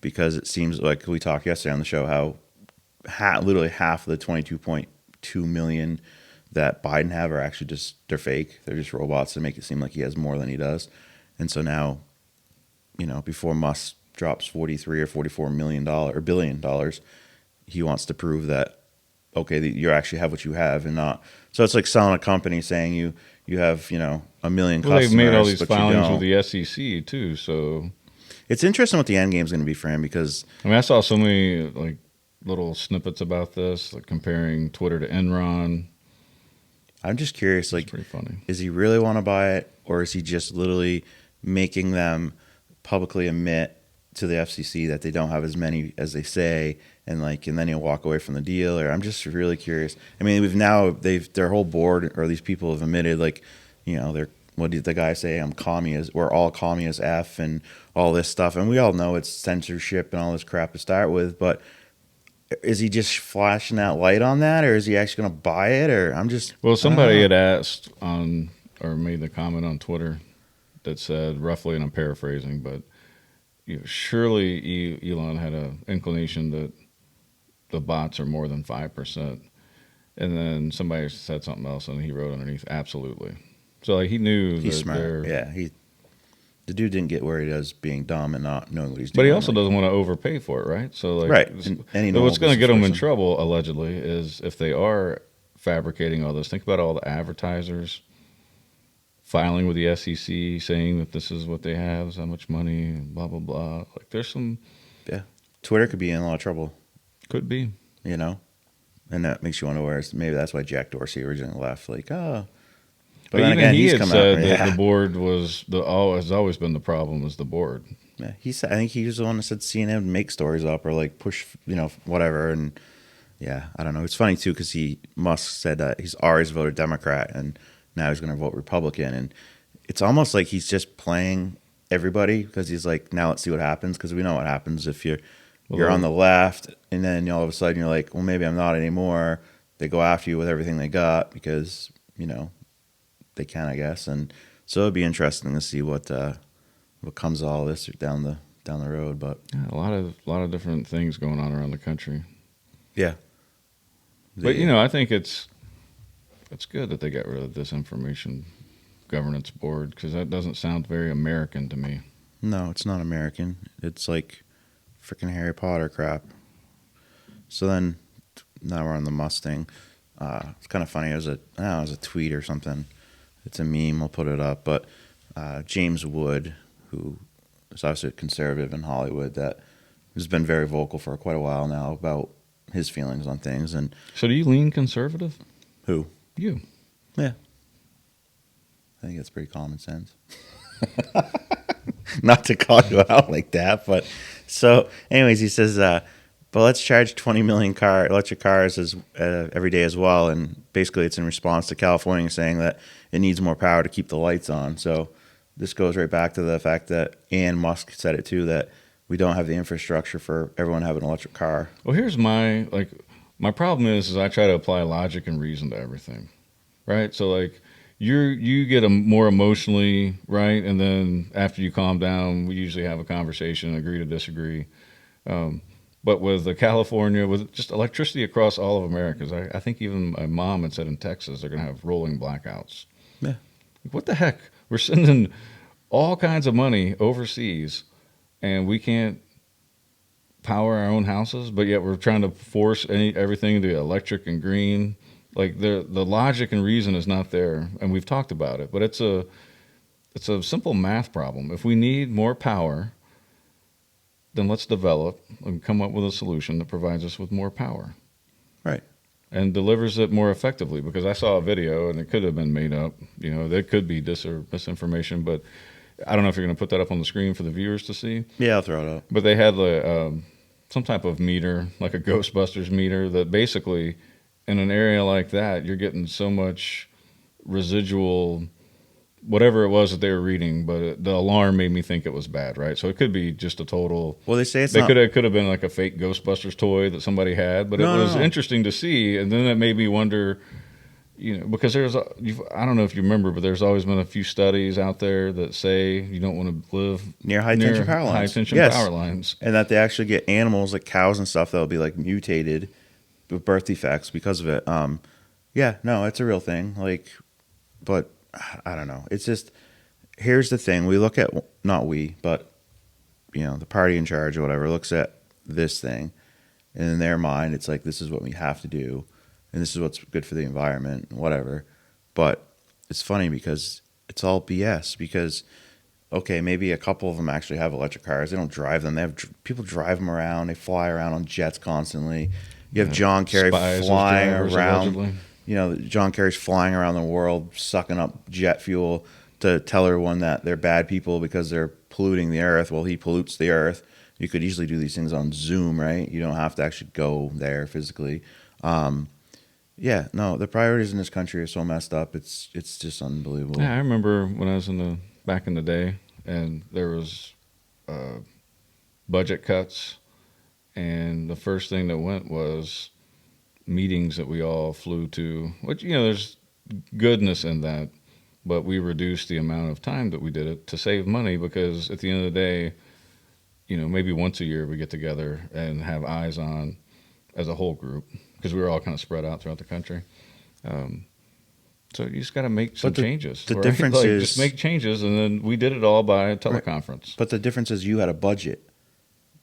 because it seems like we talked yesterday on the show how literally half of the 22.2 million that Biden have are actually they're fake. They're just robots to make it seem like he has more than he does. And so now, before Musk drops 43 or 44 billion dollars, he wants to prove that, okay, you actually have what you have and not. So it's like selling a company saying you have, a million customers. They've made all these but filings with the SEC too. So it's interesting what the end game is going to be for him, because I saw so many like little snippets about this, like comparing Twitter to Enron. I'm just curious, like, pretty funny. Does he really want to buy it, or is he just literally making them publicly admit to the FCC that they don't have as many as they say, and then he'll walk away from the deal? Or I'm just really curious. I mean, their whole board, or these people have admitted, like, what did the guy say? We're all commie as F and all this stuff, and we all know it's censorship and all this crap to start with, but is he just flashing that light on that, or is he actually going to buy it? Or somebody had asked or made the comment on Twitter that said roughly, and I'm paraphrasing, but surely Elon had an inclination that the bots are more than 5%. And then somebody said something else, and he wrote underneath, absolutely. So like, he knew he's smart. Yeah, the dude didn't get where he does being dumb and not knowing what he's doing. But he also doesn't want to overpay for it, right? So like, right. What's going to get them in trouble, allegedly, is if they are fabricating all this. Think about all the advertisers filing with the SEC saying that this is what they have, how much money, and blah, blah, blah. Like, there's some... Yeah. Twitter could be in a lot of trouble. Could be. And that makes you wonder where... Maybe that's why Jack Dorsey originally left. Like, oh... But then again, he had said that the board has always been the problem, is the board. Yeah, I think he was the one that said CNN would make stories up or like push, whatever. And yeah, I don't know. It's funny too, because Musk said that he's always voted Democrat and now he's going to vote Republican, and it's almost like he's just playing everybody, because he's like, now let's see what happens, because we know what happens if you're on the left and then all of a sudden you're like, well, maybe I'm not anymore. They go after you with everything they got because they can, I guess. And so it'd be interesting to see what comes of all this down the road. But yeah, a lot of different things going on around the country. Yeah. But I think it's good that they got rid of this Disinformation Governance Board, because that doesn't sound very American to me. No, it's not American. It's like freaking Harry Potter crap. So then now we're on the Musk thing. It's kind of funny. It was a tweet or something. It's a meme. I'll put it up. But James Wood, who is obviously a conservative in Hollywood, that has been very vocal for quite a while now about his feelings on things. And so, do you lean conservative? Who? You? Yeah. I think it's pretty common sense. Not to call you out like that, but so anyways, he says, but let's charge 20 million electric cars as every day as well. And basically it's in response to California saying that it needs more power to keep the lights on. So this goes right back to the fact that Elon Musk said it too, that we don't have the infrastructure for everyone to have an electric car. Well, here's my problem is I try to apply logic and reason to everything, right? So like you get more emotionally right, and then after you calm down, we usually have a conversation, agree to disagree. But with the California, with just electricity across all of America, I think even my mom had said in Texas they're going to have rolling blackouts. Yeah. What the heck? We're sending all kinds of money overseas, and we can't power our own houses, but yet we're trying to force everything to electric and green. Like the logic and reason is not there, and we've talked about it. But it's a simple math problem. If we need more power, then let's develop and come up with a solution that provides us with more power. Right. And delivers it more effectively. Because I saw a video, and it could have been made up. You know, there could be misinformation, but I don't know if you're going to put that up on the screen for the viewers to see. Yeah, I'll throw it up. But they had some type of meter, like a Ghostbusters meter, that basically in an area like that, you're getting so much residual, whatever it was that they were reading, but the alarm made me think it was bad, right? So it could be just a total. Well, they say it's could have been like a fake Ghostbusters toy that somebody had, but it was interesting to see, and then it made me wonder, you know, because I don't know if you remember, but there's always been a few studies out there that say you don't want to live near high tension power lines. High tension power lines, and that they actually get animals like cows and stuff that'll be like mutated with birth defects because of it. Yeah, no, it's a real thing. Like, but I don't know. It's just, here's the thing. We look at, not we, but you know, the party in charge or whatever looks at this thing, and in their mind, it's like, this is what we have to do, and this is what's good for the environment, whatever. But it's funny because it's all BS. Because okay, maybe a couple of them actually have electric cars. They don't drive them. They have people drive them around. They fly around on jets constantly. You have John Kerry flying around. Allegedly. You know, John Kerry's flying around the world, sucking up jet fuel to tell everyone that they're bad people because they're polluting the earth. Well, he pollutes the earth. You could easily do these things on Zoom, right? You don't have to actually go there physically. Yeah, no, the priorities in this country are so messed up. It's just unbelievable. Yeah, I remember when I was back in the day, and there was budget cuts, and the first thing that went was meetings that we all flew to, which, you know, there's goodness in that, but we reduced the amount of time that we did it to save money, because at the end of the day, you know, maybe once a year we get together and have eyes on as a whole group, because we were all kind of spread out throughout the country. So you just got to make some changes. The difference is just make changes, and then we did it all by teleconference. Right. But the difference is you had a budget.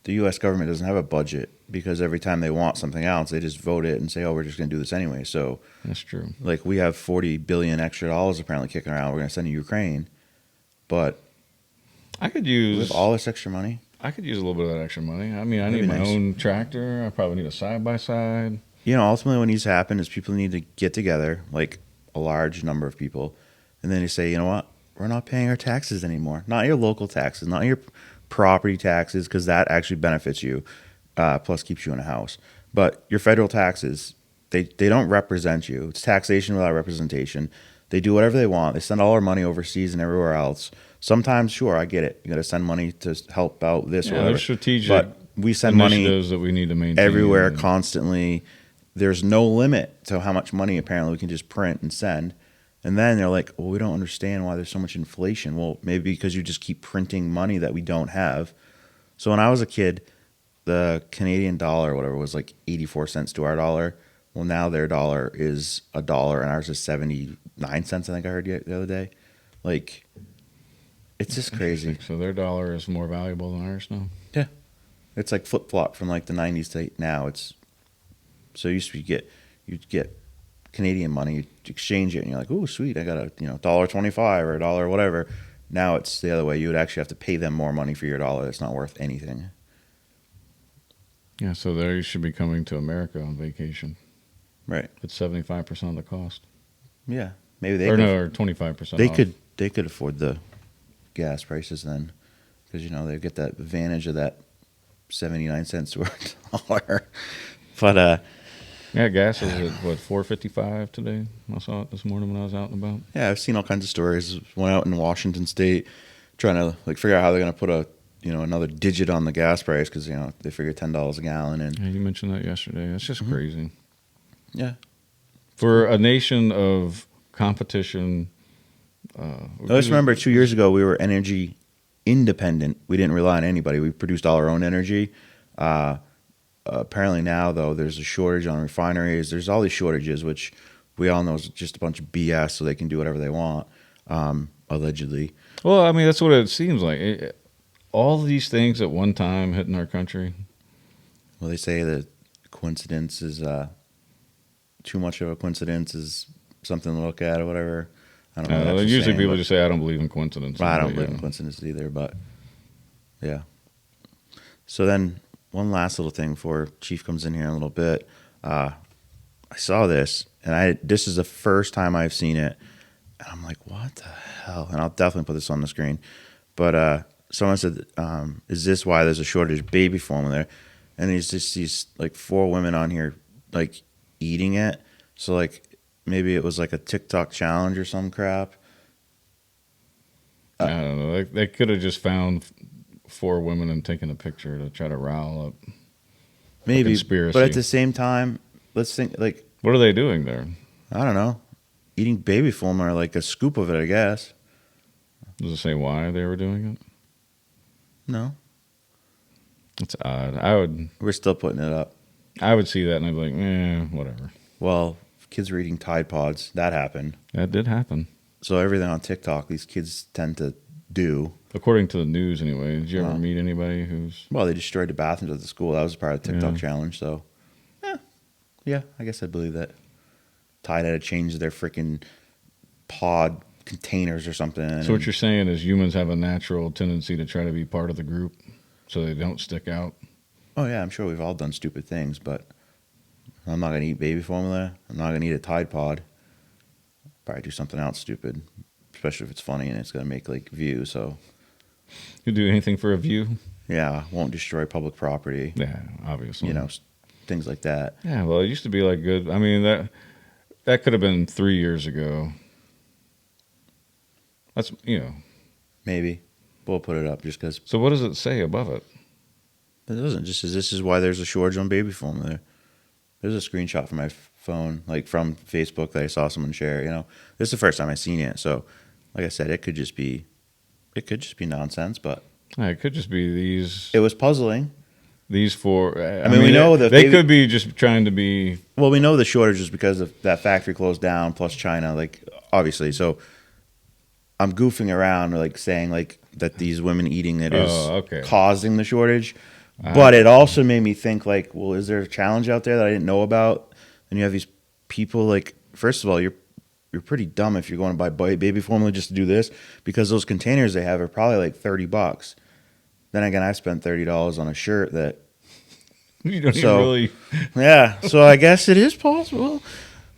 The U.S. government doesn't have a budget, because every time they want something else, they just vote it and say, "Oh, we're just going to do this anyway." So that's true. Like, we have $40 billion extra apparently kicking around. We're going to send to Ukraine, but I could use with all this extra money. I could use a little bit of that extra money. I mean, I need my own tractor. I probably need a side-by-side. You know, ultimately what needs to happen is people need to get together, like a large number of people, and then you say, you know what? We're not paying our taxes anymore. Not your local taxes, not your property taxes, because that actually benefits you, plus keeps you in a house. But your federal taxes, they don't represent you. It's taxation without representation. They do whatever they want. They send all our money overseas and everywhere else. Sometimes, sure, I get it. You got to send money to help out this or whatever. Strategic, but we send money that we need to maintain everywhere constantly. There's no limit to how much money apparently we can just print and send. And then they're like, well, we don't understand why there's so much inflation. Well, maybe because you just keep printing money that we don't have. So when I was a kid, the Canadian dollar or whatever was like 84 cents to our dollar. Well, now their dollar is $1 and ours is 79 cents, I think I heard the other day. Like, it's just crazy. So their dollar is more valuable than ours now? Yeah. It's like flip-flop from like the 90s to now. So you used to you'd get Canadian money, you'd exchange it, and you're like, oh, sweet, I got a $1.25 or $1 whatever. Now it's the other way. You would actually have to pay them more money for your dollar. It's not worth anything. Yeah, so they should be coming to America on vacation. Right. It's 75% of the cost. Yeah. Maybe they or 25% They off. they could afford the gas prices then, because they get that advantage of that 79 cents to a dollar. But Yeah, gas is at what, 4.55 today. I saw it this morning when I was out and about. yeah, I've seen all kinds of stories. Went out in Washington State trying to figure out how they're going to put another digit on the gas price, because they figure $10 a gallon. And Yeah, you mentioned that yesterday. That's just crazy. yeah, For a nation of competition. I just remember 2 years ago we were energy independent. We didn't rely on anybody. We produced all our own energy. Apparently now, though, there's a shortage on refineries. There's all these shortages, which we all know is just a bunch of BS, so they can do whatever they want, allegedly. Well, I mean, that's what it seems like. All these things at one time hitting our country. Well, they say that coincidence is too much of a coincidence is something to look at or whatever. I don't know. What that's usually saying, people just say, I don't believe in coincidence. I don't believe in coincidence either, but yeah. So then one last little thing before Chief comes in here in a little bit. I saw this, and this is the first time I've seen it, and I'm like, what the hell? And I'll definitely put this on the screen. But someone said, is this why there's a shortage of baby formula? And there's just these 4 women on here eating it. So maybe it was a TikTok challenge or some crap. I don't know. They could have just found 4 women and taken a picture to try to rile up Maybe, conspiracy. but at the same time, let's think what are they doing there? I don't know, eating baby formula or a scoop of it, I guess. Does it say why they were doing it? No, It's odd. we're still putting it up. I would see that and I'd be like, whatever. Well, kids were eating Tide Pods. That happened. That did happen. So everything on TikTok, these kids tend to do. According to the news, anyway. Did you ever meet anybody who's... Well, they destroyed the bathrooms at the school. That was part of the TikTok challenge. So, yeah, I guess I believe that. Tide had to change their freaking pod containers or something. So what you're saying is humans have a natural tendency to try to be part of the group so they don't stick out? Oh, yeah, I'm sure we've all done stupid things, but I'm not going to eat baby formula. I'm not going to eat a Tide Pod. Probably do something else stupid, especially if it's funny and it's going to make views. So You do anything for a view? yeah, won't destroy public property. Yeah, obviously. Things like that. Yeah, well, it used to be good. I mean, that could have been 3 years ago. That's, Maybe. We'll put it up just because. So what does it say above it? It doesn't. Just says this is why there's a shortage on baby formula. There's a screenshot from my phone, from Facebook that I saw someone share. This is the first time I've seen it. So, like I said, it could just be nonsense. But It could just be these. It was puzzling. These 4. I mean, we know that they could be just trying to be. Well, we know the shortage is because of that factory closed down, plus China, obviously. So I'm goofing around, saying that these women eating it is causing the shortage. But it also made me think, well, is there a challenge out there that I didn't know about? And you have these people, first of all, you're pretty dumb if you're going to buy baby formula just to do this, because those containers they have are probably $30. Then again, I spent $30 on a shirt that. You don't even really. Yeah, so I guess it is possible.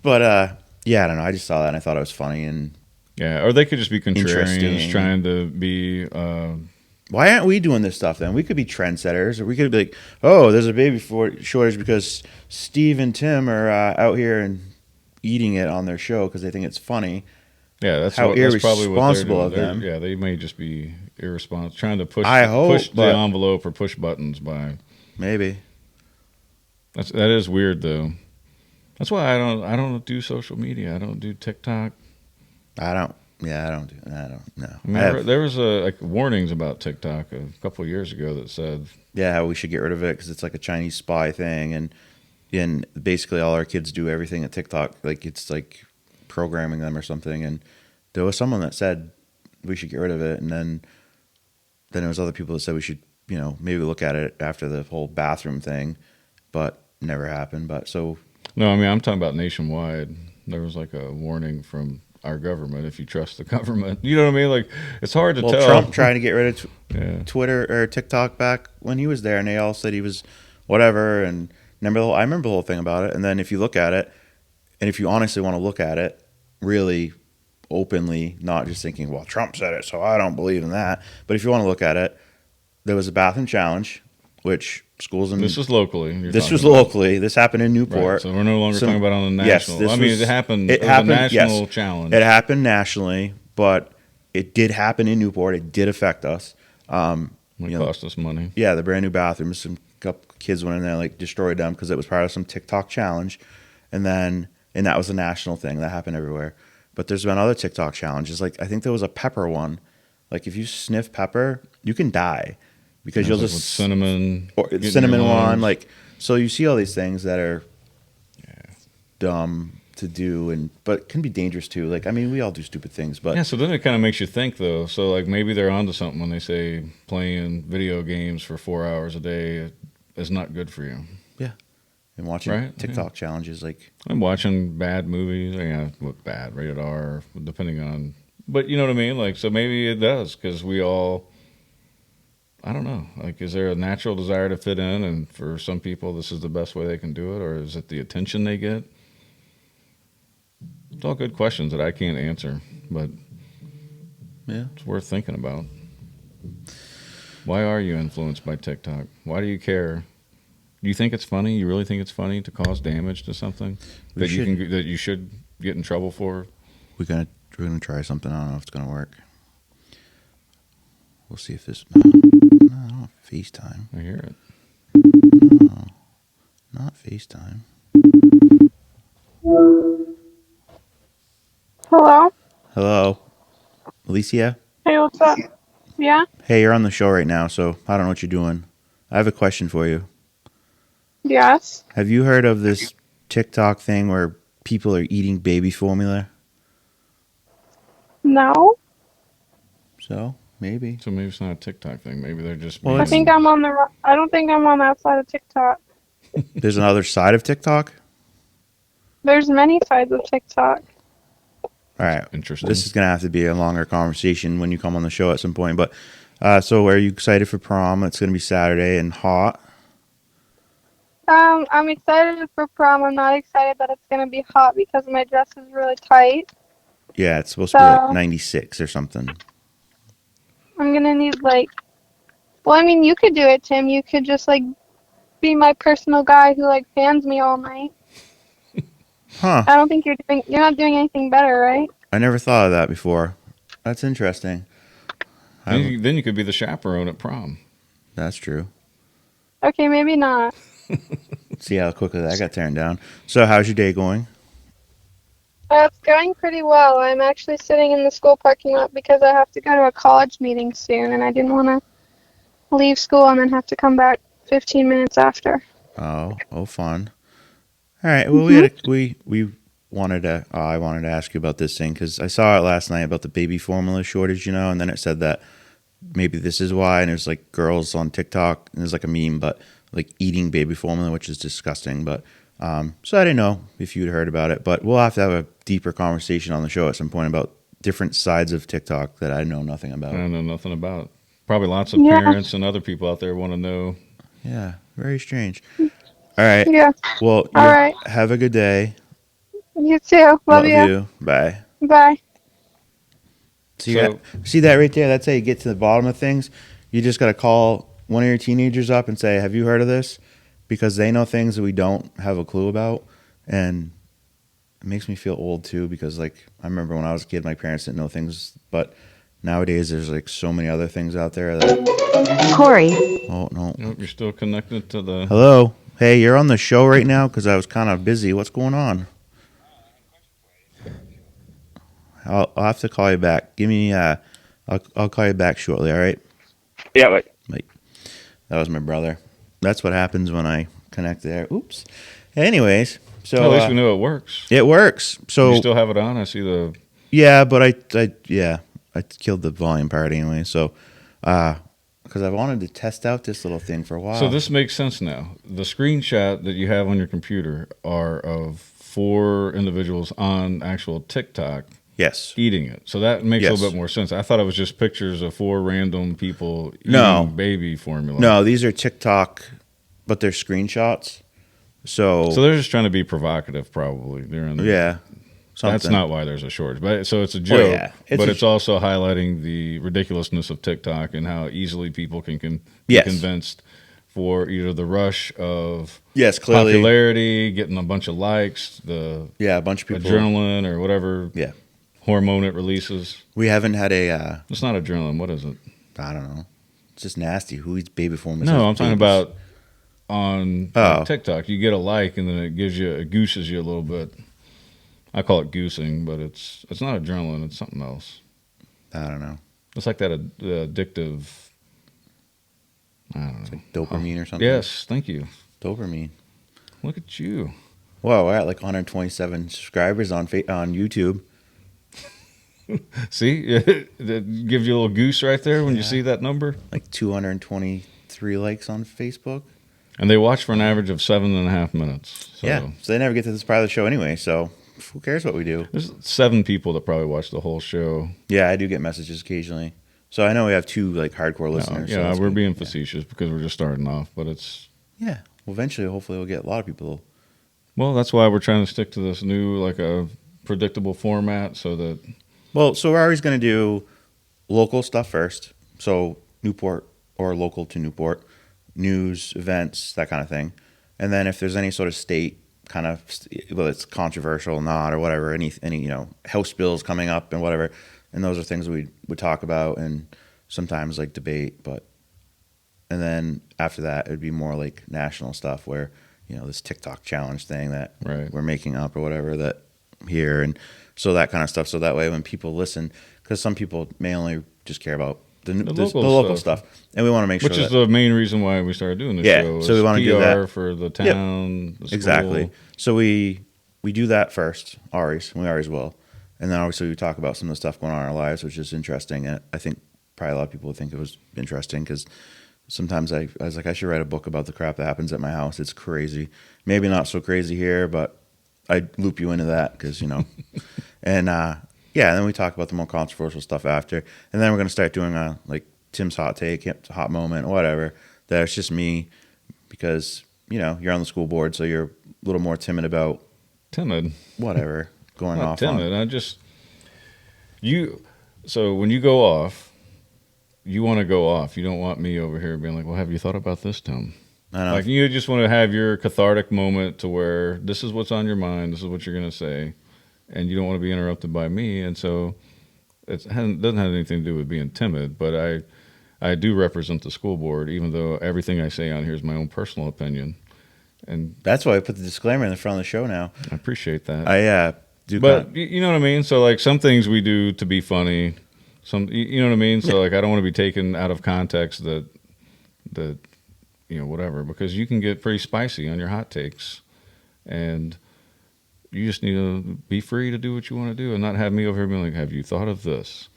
But yeah, I don't know. I just saw that and I thought it was funny and. Yeah, or they could just be contrarians trying to be. Why aren't we doing this stuff then? We could be trendsetters, or we could be oh, there's a baby shortage because Steve and Tim are out here and eating it on their show because they think it's funny. Yeah, that's how irresponsible that's probably of them. Yeah, they may just be irresponsible, trying to push the envelope or push buttons by. Maybe. That is weird though. That's why I don't do social media. I don't do TikTok. I don't know. There was warnings about TikTok a couple of years ago that said, yeah, we should get rid of it because it's a Chinese spy thing, and basically all our kids do everything at TikTok, it's programming them or something. And there was someone that said we should get rid of it, and then there was other people that said we should, maybe look at it after the whole bathroom thing, but never happened. But so no, I mean I'm talking about nationwide. There was a warning from our government, if you trust the government. You know what I mean? It's hard to tell. Trump trying to get rid of Twitter or TikTok back when he was there, and they all said he was whatever. And I remember the whole thing about it. And then if you look at it, and if you honestly want to look at it, really openly, not just thinking, well, Trump said it, so I don't believe in that. But if you want to look at it, there was a bathroom challenge, which schools in This was locally. this was locally. This happened in Newport. Right, so we're no longer talking about on the Yes, national. It happened. It was a national challenge. It happened nationally, but it did happen in Newport. It did affect us. It cost us money. Yeah, the brand new bathrooms. Some couple kids went in there, like, destroyed them because it was part of some TikTok challenge, and that was a national thing that happened everywhere. But there's been other TikTok challenges. Like, I think there was a pepper one. Like, if you sniff pepper, you can die because you'll like just cinnamon one. Like, so you see all these things that are dumb to do, but can be dangerous too. Like, I mean, we all do stupid things, but yeah. So then it kind of makes you think, though. So like maybe they're onto something when they say playing video games for 4 hours a day is not good for you. Yeah, and watching TikTok challenges, like I'm watching bad movies. Bad rated R, depending on. But you know what I mean. Like, so maybe it does because we all. I don't know. Like, is there a natural desire to fit in, and for some people, this is the best way they can do it, or is it the attention they get? It's all good questions that I can't answer, but it's worth thinking about. Why are you influenced by TikTok? Why do you care? Do you think it's funny? You really think it's funny to cause damage to something that you should get in trouble for? We're gonna try something. I don't know if it's gonna work. We'll see if this. No, I don't have FaceTime. I hear it. No, not FaceTime. Hello? Hello? Alicia? Hey, what's up? Yeah? Hey, you're on the show right now, so I don't know what you're doing. I have a question for you. Yes? Have you heard of this TikTok thing where people are eating baby formula? No? So, maybe. So maybe it's not a TikTok thing. Maybe they're just. Well, I don't think I'm on that side of TikTok. There's another side of TikTok? There's many sides of TikTok. All right. Interesting. This is going to have to be a longer conversation when you come on the show at some point. But so are you excited for prom? It's going to be Saturday and hot. I'm excited for prom. I'm not excited that it's going to be hot because my dress is really tight. Yeah, it's supposed to be like 96 or something. I'm going to need you could do it, Tim. You could just be my personal guy who fans me all night. Huh. I don't think you're not doing anything better, right? I never thought of that before. That's interesting. Then you could be the chaperone at prom. That's true. Okay, maybe not. See how quickly that got turned down. So how's your day going? It's going pretty well. I'm actually sitting in the school parking lot because I have to go to a college meeting soon, and I didn't want to leave school and then have to come back 15 minutes after. Oh, fun. All right. Well, we wanted to. I wanted to ask you about this thing because I saw it last night about the baby formula shortage, and then it said that maybe this is why, and there's girls on TikTok, and there's a meme, but eating baby formula, which is disgusting. But so I didn't know if you'd heard about it, but we'll have to have a deeper conversation on the show at some point about different sides of TikTok that I know nothing about. I know nothing about. Probably lots of parents and other people out there want to know. Yeah, very strange. All right. Yeah. Well, all right. Have a good day. You too. Love you. Bye. Bye. See that right there? That's how you get to the bottom of things. You just got to call one of your teenagers up and say, have you heard of this? Because they know things that we don't have a clue about. And it makes me feel old too because I remember when I was a kid, my parents didn't know things. But nowadays there's so many other things out there that... Corey. Oh, no. Nope, you're still connected to the... Hello? Hey, you're on the show right now because I was kind of busy. What's going on? I'll have to call you back. Give me I'll call you back shortly, all right? Yeah, wait. That was my brother. That's what happens when I connect there. Oops. Anyways, so at least we know it works. It works. So you still have it on? I see the... Yeah, but I killed the volume part anyway. So because I wanted to test out this little thing for a while. So this makes sense now. The screenshot that you have on your computer are of 4 individuals on actual TikTok. Yes. Eating it. So that makes a little bit more sense. I thought it was just pictures of 4 random people eating baby formula. No, these are TikTok, but they're screenshots. So they're just trying to be provocative, probably. Yeah. something. That's not why there's a shortage. But so it's a joke, yeah. but it's also highlighting the ridiculousness of TikTok and how easily people can be Yes. convinced for either the rush of Yes, clearly. popularity, getting a bunch of likes, a bunch of people. adrenaline or whatever Yeah. hormone it releases. We haven't had a. It's not adrenaline. What is it? I don't know. It's just nasty. Who eats baby formula? No, I'm talking about on Oh. TikTok. You get a like and then it gooses you a little bit. I call it goosing, but it's not adrenaline. It's something else. I don't know. It's like that addictive. I don't know. It's like dopamine or something. Yes, thank you. Dopamine. Look at you. Wow, we're at like 127 subscribers on YouTube. See, that gives you a little goose right there when you see that number. Like 223 likes on Facebook. And they watch for an average of 7.5 minutes. So Yeah, so they never get to this part of the show anyway. So who cares what we do? there's 7 people that probably watch the whole show. Yeah, I do get messages occasionally. So I know we have 2 like hardcore listeners. Yeah, so we're good. being facetious because we're just starting off, but it's. Yeah. Well, eventually, hopefully, we'll get a lot of people. Well, that's why we're trying to stick to this new, like a predictable format so that. Well, so we're always going to do local stuff first. So Newport or local to Newport, news, events, that kind of thing. And then if there's any sort of state kind of, whether it's controversial or not or whatever, any House bills coming up and whatever, and those are things we would talk about and sometimes like debate. And then after that, it would be more like national stuff where, this TikTok challenge thing that we're making up or whatever that here. And so that kind of stuff. So that way when people listen, because some people may only just care about the local stuff. And we want to make sure Which is the main reason why we started doing the show. So we want to do that for the town. The exactly. So we do that first, always. We always will. And then obviously we talk about some of the stuff going on in our lives, which is interesting. And I think probably a lot of people would think it was interesting because sometimes I was like, I should write a book about the crap that happens at my house. It's crazy. Maybe not so crazy here, but I loop you into that because, and and then we talk about the more controversial stuff after. And then we're going to start doing like Tim's hot take, hot moment, whatever. That's just me because, you're on the school board, so you're a little more timid about whatever going Not off timid. on. So when you go off, you want to go off. You don't want me over here being like, well, have you thought about this, Tim? I know. Like you just want to have your cathartic moment to where this is what's on your mind. This is what you're going to say. And you don't want to be interrupted by me. And so it doesn't have anything to do with being timid, but I do represent the school board, even though everything I say on here is my own personal opinion. And That's why I put the disclaimer in the front of the show now. I appreciate that. I do. But you know what I mean? So like some things we do to be funny. You know what I mean? So like I don't want to be taken out of context that whatever, because you can get pretty spicy on your hot takes. And you just need to be free to do what you want to do and not have me over here being like, have you thought of this?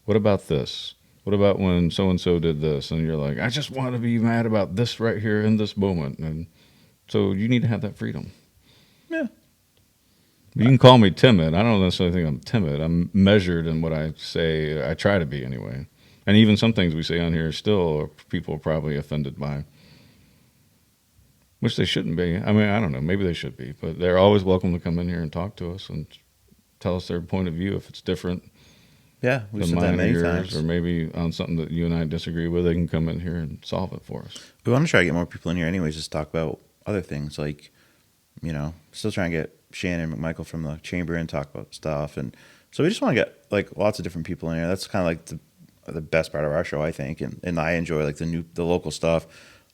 What about this? What about when so-and-so did this? And you're like, I just want to be mad about this right here in this moment. And so you need to have that freedom. Yeah. You can call me timid. I don't necessarily think I'm timid. I'm measured in what I say. I try to be anyway. And even some things we say on here still people are probably offended by. Which they shouldn't be. I mean, I don't know. Maybe they should be. But they're always welcome to come in here and talk to us and tell us their point of view. If it's different Yeah, we've than said that mine or many yours, times. or maybe on something that you and I disagree with, they can come in here and solve it for us. We want to try to get more people in here anyways, just talk about other things like, still trying to get Shannon McMichael from the chamber in, talk about stuff. And so we just want to get like lots of different people in here. That's kind of like the best part of our show, I think. And I enjoy like the local stuff.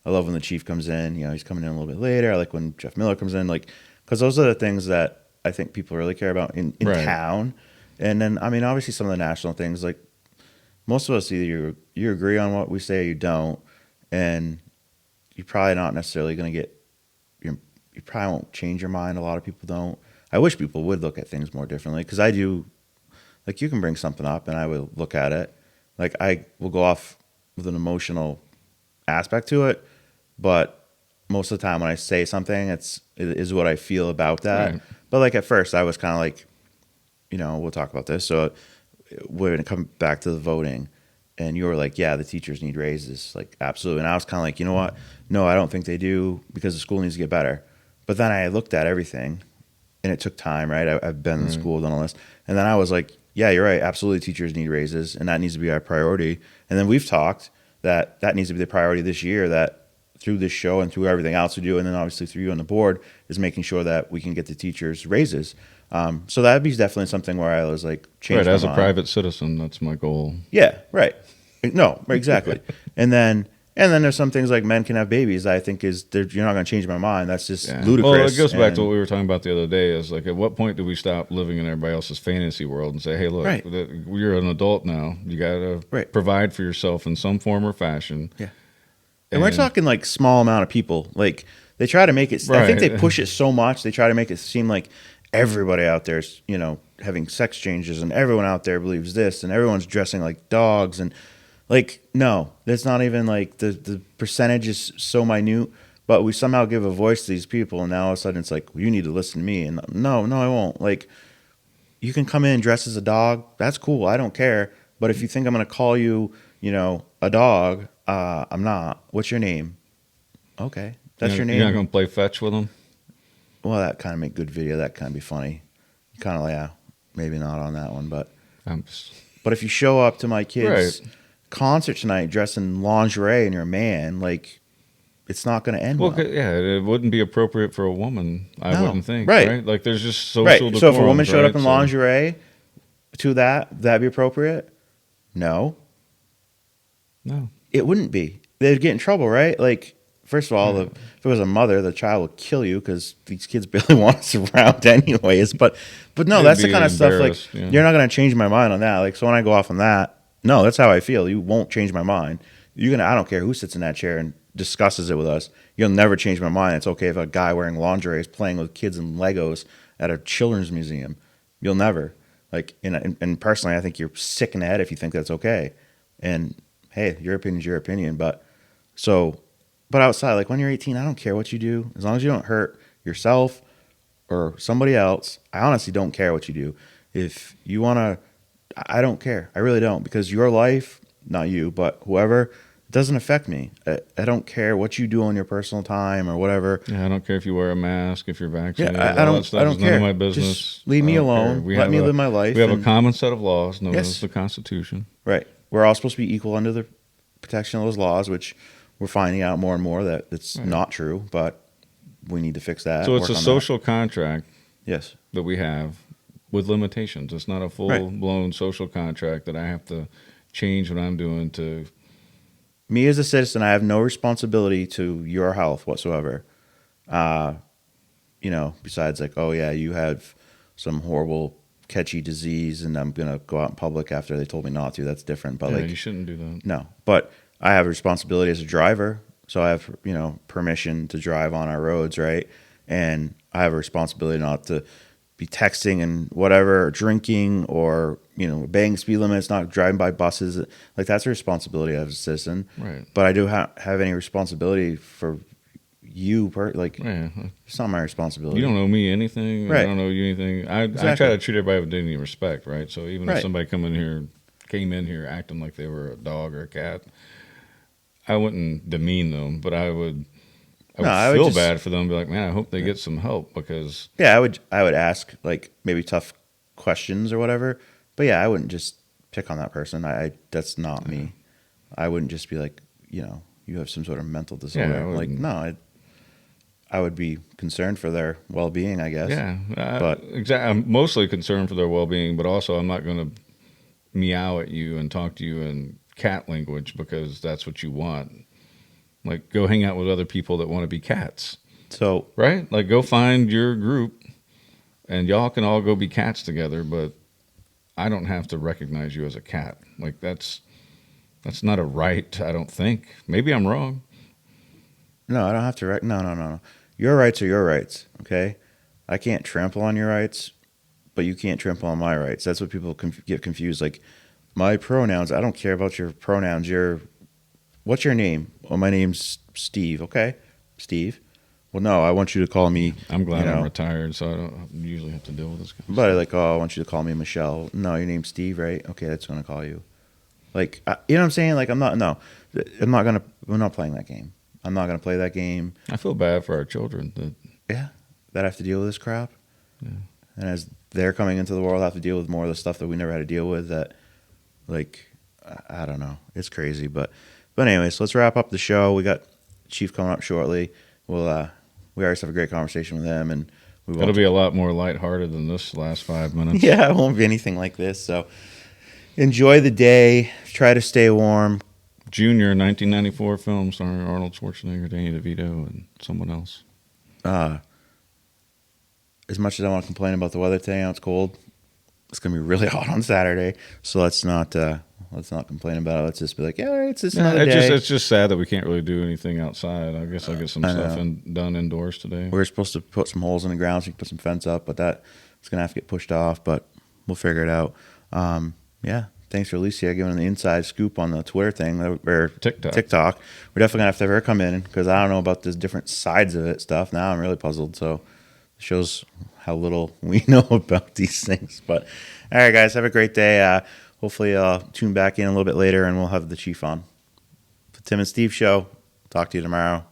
I love when the chief comes in, he's coming in a little bit later. I like when Jeff Miller comes in, like, because those are the things that I think people really care about in town. And then, I mean, obviously some of the national things, like most of us either you agree on what we say or you don't. And you're probably not necessarily going to get, you probably won't change your mind. A lot of people don't. I wish people would look at things more differently because I do. Like you can bring something up and I will look at it. Like I will go off with an emotional aspect to it, but most of the time when I say something, it is what I feel about that. Right. But like at first I was kind of like, we'll talk about this. So we're going to come back to the voting and you were like, yeah, the teachers need raises. Like, absolutely. And I was kind of like, you know what? No, I don't think they do because the school needs to get better. But then I looked at everything and it took time, right? I've been in Right. school, done all this. And then I was like, yeah, you're right. Absolutely, teachers need raises, and that needs to be our priority. And then we've talked that that needs to be the priority this year, that through this show and through everything else we do, and then obviously through you on the board, is making sure that we can get the teachers raises. So that'd be definitely something where I was like, change Right, my as a mind. private citizen, that's my goal. Yeah, right. No, exactly. and then there's some things like men can have babies that I think you're not going to change my mind. That's just Yeah. ludicrous. Well, it goes back to and- what we were talking about the other day. Is like, at what point do we stop living in everybody else's fantasy world and say, "Hey, look, Right. you're an adult now. You got to Right. provide for yourself in some form or fashion." Yeah. And we're talking like small amount of people. Like they try to make it. I think Right. they push it so much. They try to make it seem like everybody out there is, having sex changes, and everyone out there believes this, and everyone's dressing like dogs, and like no, that's not even like the percentage is so minute. But we somehow give a voice to these people, and now all of a sudden it's like, well, you need to listen to me. And no, I won't. Like you can come in dressed as a dog. That's cool. I don't care. But if you think I'm going to call you, a dog, I'm not. What's your name? Okay, that's your name. You're not going to play fetch with them. Well, that kind of make good video. That kind of be funny. Kind of like, yeah, maybe not on that one, but if you show up to my kids' concert tonight dressed in lingerie and you're a man, like it's not going to end well. Yeah, it wouldn't be appropriate for a woman. I wouldn't think. Right. Like there's just social. Right. So if a woman showed up in so, lingerie, to that'd be appropriate? No, it wouldn't be. They'd get in trouble, right? Like. First of all, if it was a mother, the child would kill you because these kids barely want us around anyways. But no, that's the kind of stuff like you're not going to change my mind on that. Like, so when I go off on that, no, that's how I feel. You won't change my mind. I don't care who sits in that chair and discusses it with us. You'll never change my mind. It's okay if a guy wearing lingerie is playing with kids and Legos at a children's museum. You'll never. Like, and personally, I think you're sick in the head if you think that's okay. And hey, your opinion's your opinion. But outside, like when you're 18, I don't care what you do. As long as you don't hurt yourself or somebody else, I honestly don't care what you do. If you want to, I don't care. I really don't, because your life, not you, but whoever, it doesn't affect me. I don't care what you do on your personal time or whatever. Yeah, I don't care if you wear a mask, if you're vaccinated. Yeah, I don't care. None of my business. Just leave me alone. Let me live my life. We have a common set of laws known as the Constitution. Right. We're all supposed to be equal under the protection of those laws, which we're finding out more and more that it's not true, but we need to fix that. So it's a social contract yes, that we have with limitations. It's not a full-blown social contract that I have to change what I'm doing to... Me as a citizen, I have no responsibility to your health whatsoever. Besides like, oh yeah, you have some horrible catchy disease and I'm going to go out in public after they told me not to. That's different. But you shouldn't do that. No, but I have a responsibility as a driver, so I have, permission to drive on our roads, right? And I have a responsibility not to be texting and whatever, or drinking, or obeying speed limits, not driving by buses. Like that's a responsibility as a citizen. Right. But I do have any responsibility for you, it's not my responsibility. You don't owe me anything. Right. I don't owe you anything. I try to treat everybody with dignity and respect, right? So even if somebody came in here acting like they were a dog or a cat, I wouldn't demean them, but I would feel bad for them and be like, man, I hope they get some help, because I would ask like maybe tough questions or whatever. But I wouldn't just pick on that person. That's not me. I wouldn't just be like, you have some sort of mental disorder. Like, no, I would be concerned for their well-being, I guess. Yeah. But exactly. I'm mostly concerned for their well-being, but also I'm not going to meow at you and talk to you in cat language because that's what you want. Like, go hang out with other people that want to be cats. So, right? Like, go find your group and y'all can all go be cats together, but I don't have to recognize you as a cat. Like, that's not a right, I don't think. Maybe I'm wrong. No, I don't have to. No. Your rights are your rights, okay? I can't trample on your rights, but you can't trample on my rights. That's what people get confused. Like, my pronouns, I don't care about your pronouns. What's your name? Oh, my name's Steve. Okay, Steve. Well, no, I want you to call me. I'm glad I'm retired, so I don't usually have to deal with this kind of But stuff. like, oh, I want you to call me Michelle. No, your name's Steve, right? Okay, that's what I'm gonna call you. Like, you know what I'm saying? Like, we're not playing that game. I'm not gonna play that game. I feel bad for our children that have to deal with this crap. And as they're coming into the world, have to deal with more of the stuff that we never had to deal with. That, like, I don't know, it's crazy. But anyways, let's wrap up the show. We got Chief coming up shortly. We always have a great conversation with him, and It'll be a lot more lighthearted than this last 5 minutes. Yeah, it won't be anything like this. So enjoy the day. Try to stay warm. Junior 1994 film starring Arnold Schwarzenegger, Danny DeVito, and someone else. As much as I want to complain about the weather today, it's cold. It's gonna be really hot on Saturday, so let's not complain about it. Let's just be like, yeah, all right, it's just another day. It's just sad that we can't really do anything outside. I guess I'll get some stuff done indoors today. We were supposed to put some holes in the ground so we can put some fence up, but it's gonna have to get pushed off. But we'll figure it out. Yeah. Thanks for Alicia giving the inside scoop on the Twitter thing or TikTok. We're definitely gonna have to have her come in because I don't know about the different sides of it stuff. Now I'm really puzzled. So it shows how little we know about these things. But all right, guys, have a great day. Hopefully, tune back in a little bit later and we'll have the Chief on. The Tim and Steve Show. Talk to you tomorrow.